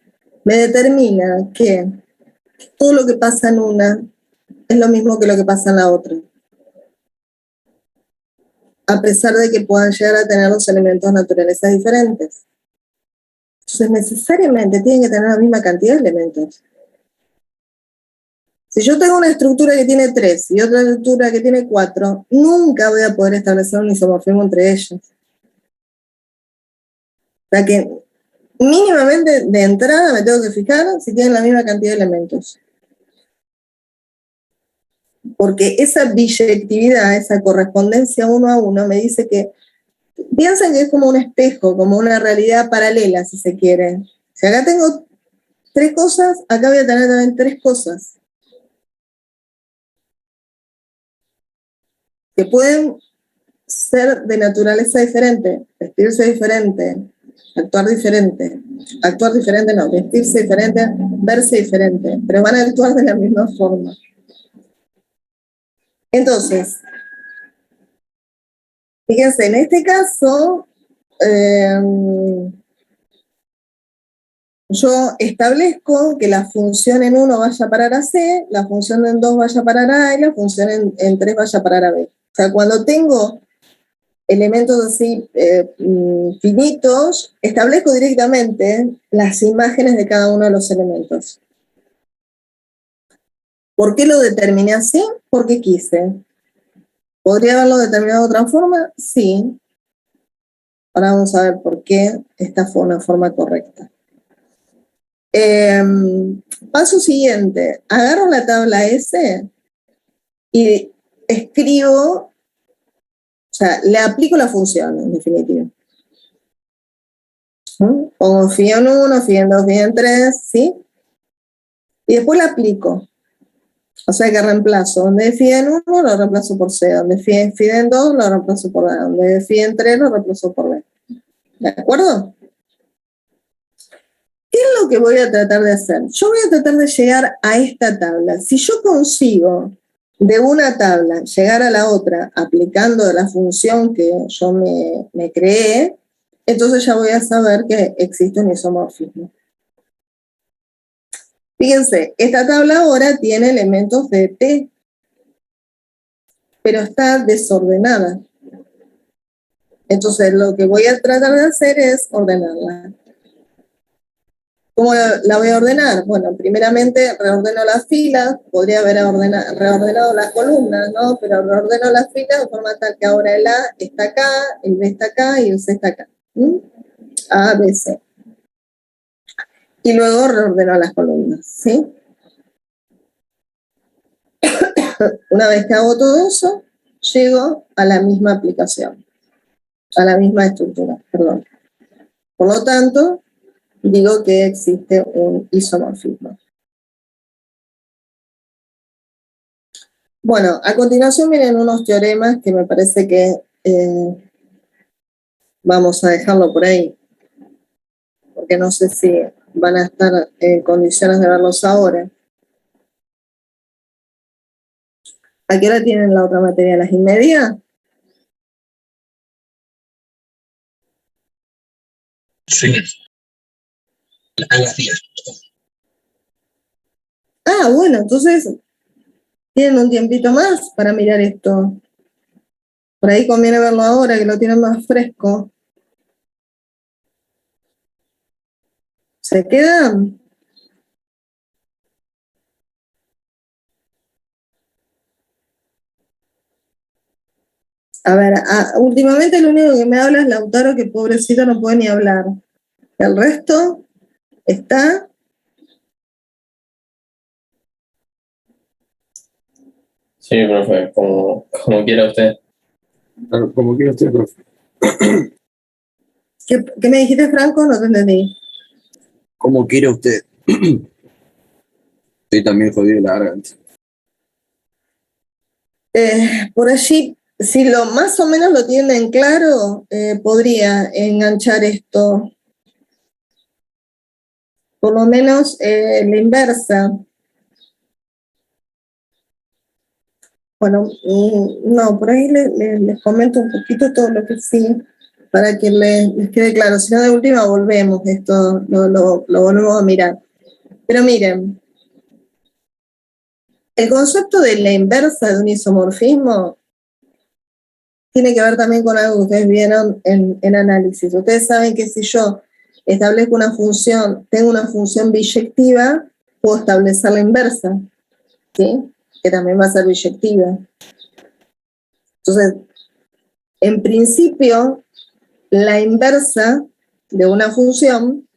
me determina que todo lo que pasa en una es lo mismo que lo que pasa en la otra, a pesar de que puedan llegar a tener los elementos naturalezas diferentes. Entonces necesariamente tienen que tener la misma cantidad de elementos. Si yo tengo una estructura que tiene 3 y otra estructura que tiene 4, nunca voy a poder establecer un isomorfismo entre ellos. O sea que mínimamente de entrada me tengo que fijar si tienen la misma cantidad de elementos. porque esa biyectividad, esa correspondencia uno a uno, me dice que piensan que es como un espejo, como una realidad paralela, si se quiere. Si acá tengo 3 cosas, acá voy a tener también 3 cosas. Que pueden ser de naturaleza diferente, vestirse diferente, actuar diferente. Actuar diferente no, vestirse diferente, verse diferente, pero van a actuar de la misma forma. Entonces, fíjense, en este caso, yo establezco que la función en 1 vaya a parar a C, la función en 2 vaya a parar a A y la función en 3 vaya a parar a B. O sea, cuando tengo elementos así finitos, establezco directamente las imágenes de cada uno de los elementos. ¿Por qué lo determiné así? Porque quise. ¿Podría haberlo determinado de otra forma? Sí. Ahora vamos a ver por qué esta fue una forma correcta. Paso siguiente. Agarro la tabla S y escribo, o sea, le aplico la función, en definitiva. Pongo phi en 1, phi en 2, phi en 3, ¿sí? Y después la aplico. O sea que reemplazo. Donde phi en 1 lo reemplazo por C. Donde phi en 2 lo reemplazo por A. Donde phi en 3 lo reemplazo por B. ¿De acuerdo? ¿Qué es lo que voy a tratar de hacer? Yo voy a tratar de llegar a esta tabla. Si yo consigo de una tabla llegar a la otra aplicando la función que yo me creé, entonces ya voy a saber que existe un isomorfismo. Fíjense, esta tabla ahora tiene elementos de T, pero está desordenada. Entonces lo que voy a tratar de hacer es ordenarla. ¿Cómo la voy a ordenar? Bueno, primeramente reordeno las filas, podría haber reordenado las columnas, ¿no? Pero reordeno las filas de forma tal que ahora el A está acá, el B está acá y el C está acá. A, B, C. Y luego reordeno las columnas, ¿sí? Una vez que hago todo eso, llego a la misma aplicación, a la misma estructura, perdón. Por lo tanto, digo que existe un isomorfismo. Bueno, a continuación vienen unos teoremas que me parece que vamos a dejarlo por ahí, porque no sé si van a estar en condiciones de verlos ahora. ¿A qué hora tienen la otra materia? ¿Las y media? Sí, a las 10. Ah, bueno, entonces tienen un tiempito más para mirar esto. Por ahí conviene verlo ahora, que lo tienen más fresco. ¿Se quedan? A ver, últimamente lo único que me habla es Lautaro, que pobrecito no puede ni hablar. El resto está. Sí, profe, como quiera usted. Claro, como quiera usted, profe. ¿Qué me dijiste, Franco? No te entendí. Como quiera usted. Estoy también jodido de la garganta. Por allí, si lo más o menos lo tienen claro, podría enganchar esto. Por lo menos la inversa. Bueno, no, por ahí les comento un poquito todo lo que sí, para que les quede claro. Si no, de última volvemos, esto lo volvemos a mirar. Pero miren, el concepto de la inversa de un isomorfismo tiene que ver también con algo que ustedes vieron en análisis. Ustedes saben que si yo establezco una función, tengo una función biyectiva, puedo establecer la inversa, ¿sí? Que también va a ser biyectiva. Entonces, en principio, la inversa de una función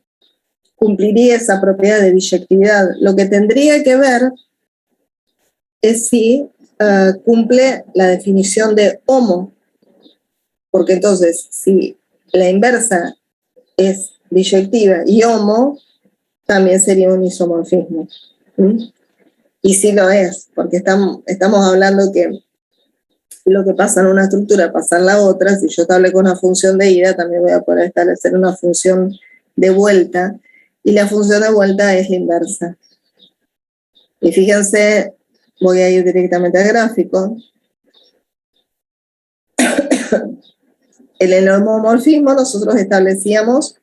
cumpliría esa propiedad de biyectividad. Lo que tendría que ver es si cumple la definición de homo, porque entonces si la inversa es biyectiva y homo, también sería un isomorfismo. Y sí lo es, porque estamos hablando que lo que pasa en una estructura pasa en la otra. Si yo establezco una función de ida, también voy a poder establecer una función de vuelta, y la función de vuelta es la inversa. Y fíjense, voy a ir directamente al gráfico. En el homomorfismo nosotros establecíamos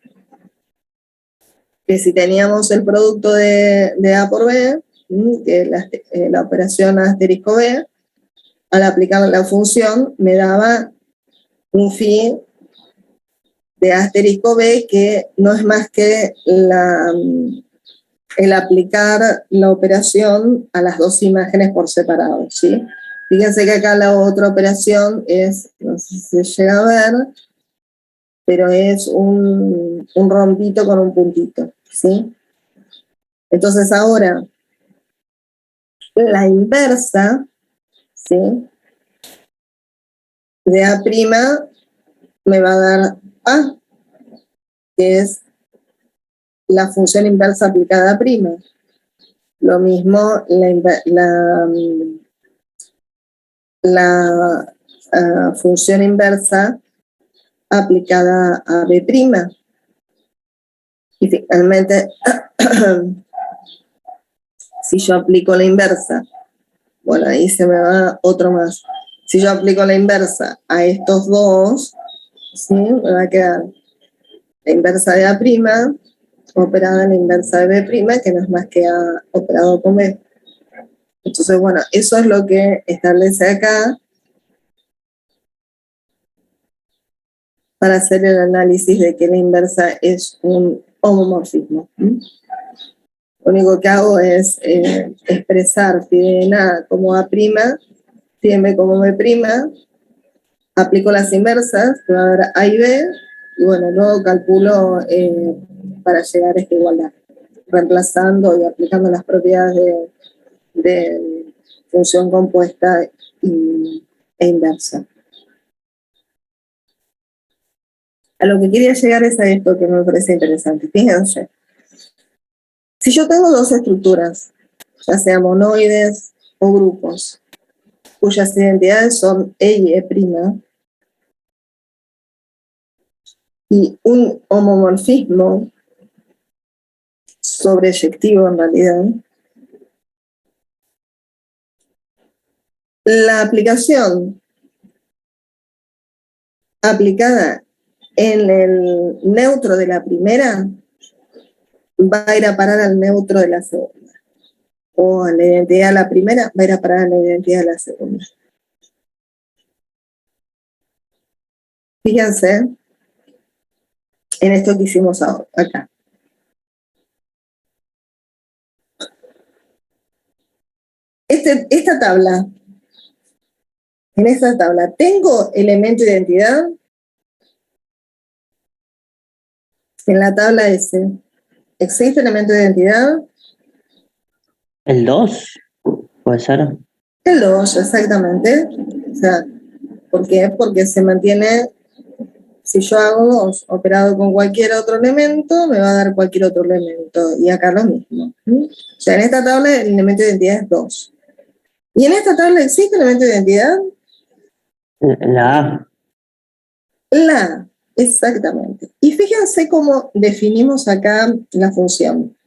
que si teníamos el producto de A por B, que es la operación asterisco B, al aplicar la función me daba un phi de asterisco B, que no es más que el aplicar la operación a las dos imágenes por separado, ¿sí? Fíjense que acá la otra operación es, no sé si se llega a ver, pero es un rombito con un puntito, ¿sí? Entonces ahora, la inversa, ¿sí?, de A' me va a dar A, que es la función inversa aplicada a prima. Lo mismo la función inversa aplicada a B'. Y finalmente, si yo aplico la inversa, bueno, ahí se me va otro más. Si yo aplico la inversa a estos dos, ¿sí?, me va a quedar la inversa de A' operada en la inversa de B', que no es más que A operado con B. Entonces, bueno, eso es lo que establece acá para hacer el análisis de que la inversa es un homomorfismo. Lo único que hago es expresar phi de A como A', phi en B como B', aplico las inversas, que va a dar A y B, y bueno, luego calculo para llegar a esta igualdad, reemplazando y aplicando las propiedades de función compuesta e inversa. A lo que quería llegar es a esto que me parece interesante. Fíjense, si yo tengo dos estructuras, ya sea monoides o grupos, cuyas identidades son E y E', y un homomorfismo sobreyectivo en realidad, la aplicación aplicada en el neutro de la primera va a ir a parar al neutro de la segunda, o a la identidad de la primera va a ir a parar a la identidad de la segunda. Fíjense en esto que hicimos ahora, acá. Esta tabla, en esta tabla, ¿tengo elemento de identidad? En la tabla S, ¿existe elemento de identidad? ¿El 2? ¿Puede ser? El 2, exactamente. O sea, ¿por qué? Porque se mantiene, si yo hago 2 operado con cualquier otro elemento, me va a dar cualquier otro elemento. Y acá lo mismo. O sea, en esta tabla el elemento de identidad es 2. ¿Y en esta tabla existe elemento de identidad? La A. La A, exactamente. Y fíjense cómo definimos acá la función.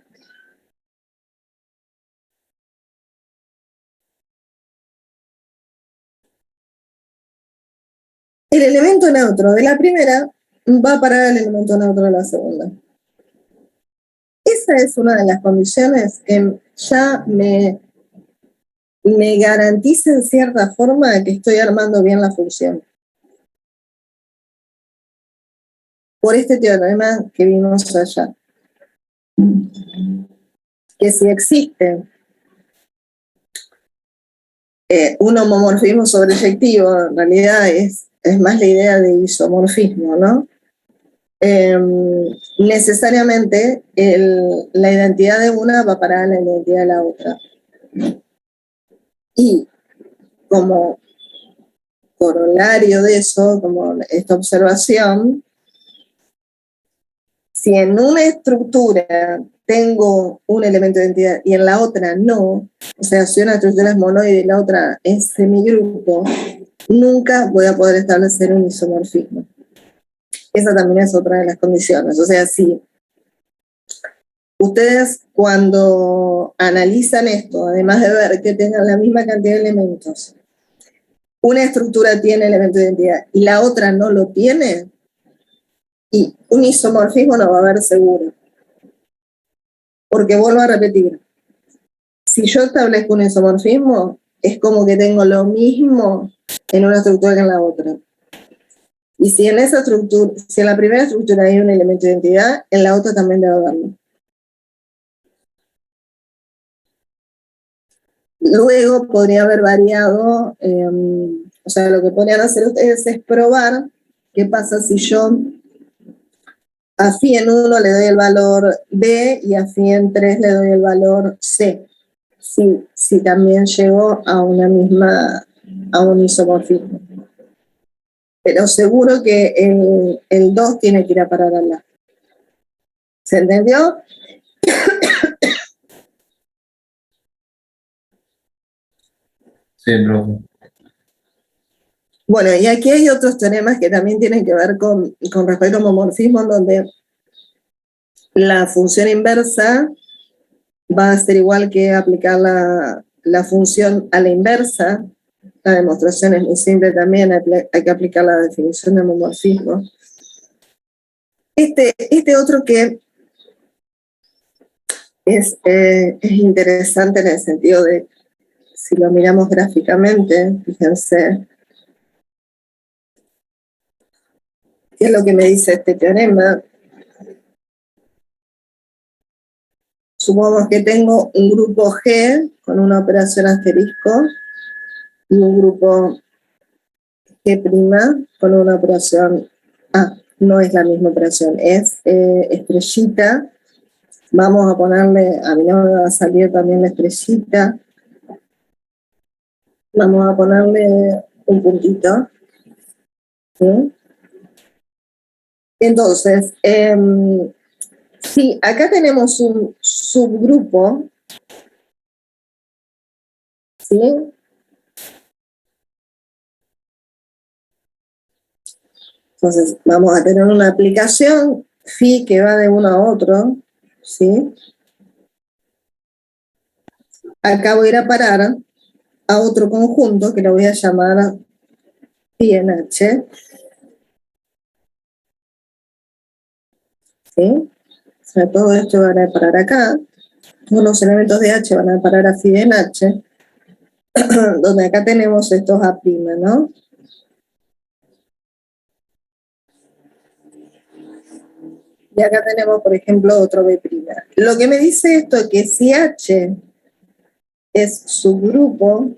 El elemento neutro de la primera va a parar al elemento neutro de la segunda. Esa es una de las condiciones que ya me garantiza en cierta forma que estoy armando bien la función. Por este teorema que vimos allá. Que si existe un homomorfismo sobreyectivo, en realidad es más la idea de isomorfismo, ¿no? Necesariamente la identidad de una va a parar a la identidad de la otra. Y como corolario de eso, como esta observación, si en una estructura tengo un elemento de identidad y en la otra no, o sea, si una estructura es monoide y la otra es semigrupo, nunca voy a poder establecer un isomorfismo. Esa también es otra de las condiciones. O sea, si ustedes cuando analizan esto, además de ver que tengan la misma cantidad de elementos, una estructura tiene elemento de identidad y la otra no lo tiene, y un isomorfismo no va a haber seguro. Porque vuelvo a repetir, si yo establezco un isomorfismo, es como que tengo lo mismo en una estructura que en la otra. Y si en esa estructura, si en la primera estructura hay un elemento de identidad, en la otra también debe haberlo. Luego podría haber variado, o sea, lo que podrían hacer ustedes es probar qué pasa si yo a phi en 1 le doy el valor B y a phi en 3 le doy el valor C. Si también llego a una misma, a un isomorfismo. Pero seguro que el 2 tiene que ir a parar al A. ¿Se entendió? Sí, profe. Bueno, y aquí hay otros teoremas que también tienen que ver con respecto a homomorfismo, donde la función inversa va a ser igual que aplicar la función a la inversa. La demostración es muy simple también, hay que aplicar la definición de homomorfismo. Este otro que es interesante en el sentido de, si lo miramos gráficamente, fíjense, ¿qué es lo que me dice este teorema? Supongamos que tengo un grupo G con una operación asterisco y un grupo G' con una operación A. No es la misma operación, es estrellita. Vamos a ponerle, a mí no me va a salir también la estrellita. Vamos a ponerle un puntito. ¿Sí? Entonces, sí, acá tenemos un subgrupo, ¿sí? Entonces, vamos a tener una aplicación phi que va de uno a otro, ¿sí? Acá voy a ir a parar a otro conjunto que lo voy a llamar phi en H, ¿sí? O sea, todo esto va a parar acá. Todos los elementos de H van a parar a phi en H, donde acá tenemos estos A', ¿no? Y acá tenemos, por ejemplo, otro B'. Lo que me dice esto es que si H es subgrupo,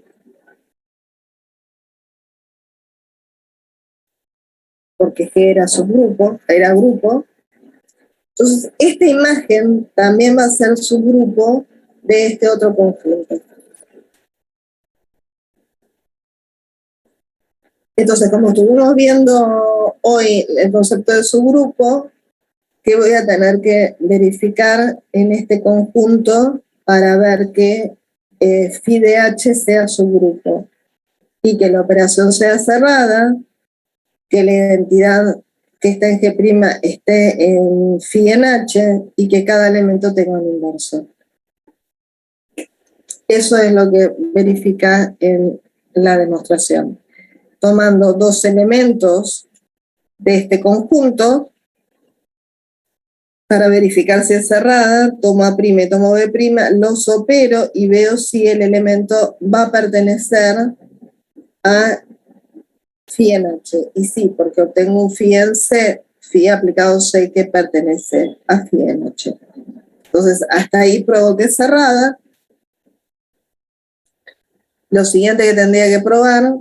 porque G era subgrupo, era grupo, entonces esta imagen también va a ser subgrupo de este otro conjunto. Entonces, como estuvimos viendo hoy el concepto de subgrupo, ¿qué voy a tener que verificar en este conjunto para ver que phi de H sea subgrupo y que la operación sea cerrada, que la identidad que está en G' esté en phi en H y que cada elemento tenga un inverso? Eso es lo que verifica en la demostración. Tomando dos elementos de este conjunto, para verificar si es cerrada, tomo A', tomo B', los opero y veo si el elemento va a pertenecer a phi en H. Y sí, porque obtengo un phi en C, phi aplicado C que pertenece a phi en H. Entonces, hasta ahí pruebo que es cerrada. Lo siguiente que tendría que probar,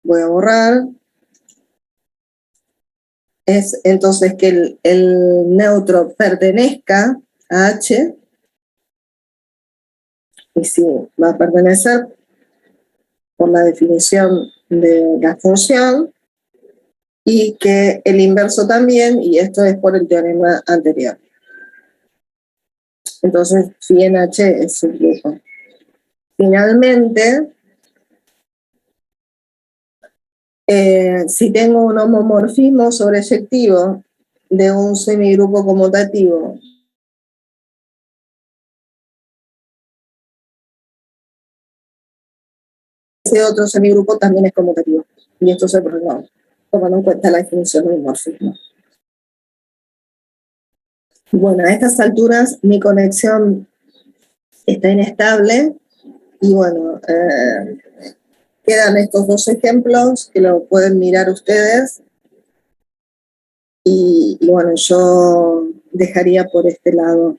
voy a borrar, es entonces que el neutro pertenezca a H, y si va a pertenecer, por la definición de la función, y que el inverso también, y esto es por el teorema anterior. Entonces, phi en H es subgrupo. Finalmente, si tengo un homomorfismo sobreyectivo de un semigrupo conmutativo ese otro semigrupo también es conmutativo. Y esto se prolonga, tomando en cuenta la definición del morfismo. Bueno, a estas alturas mi conexión está inestable y bueno, quedan estos dos ejemplos que lo pueden mirar ustedes y bueno, yo dejaría por este lado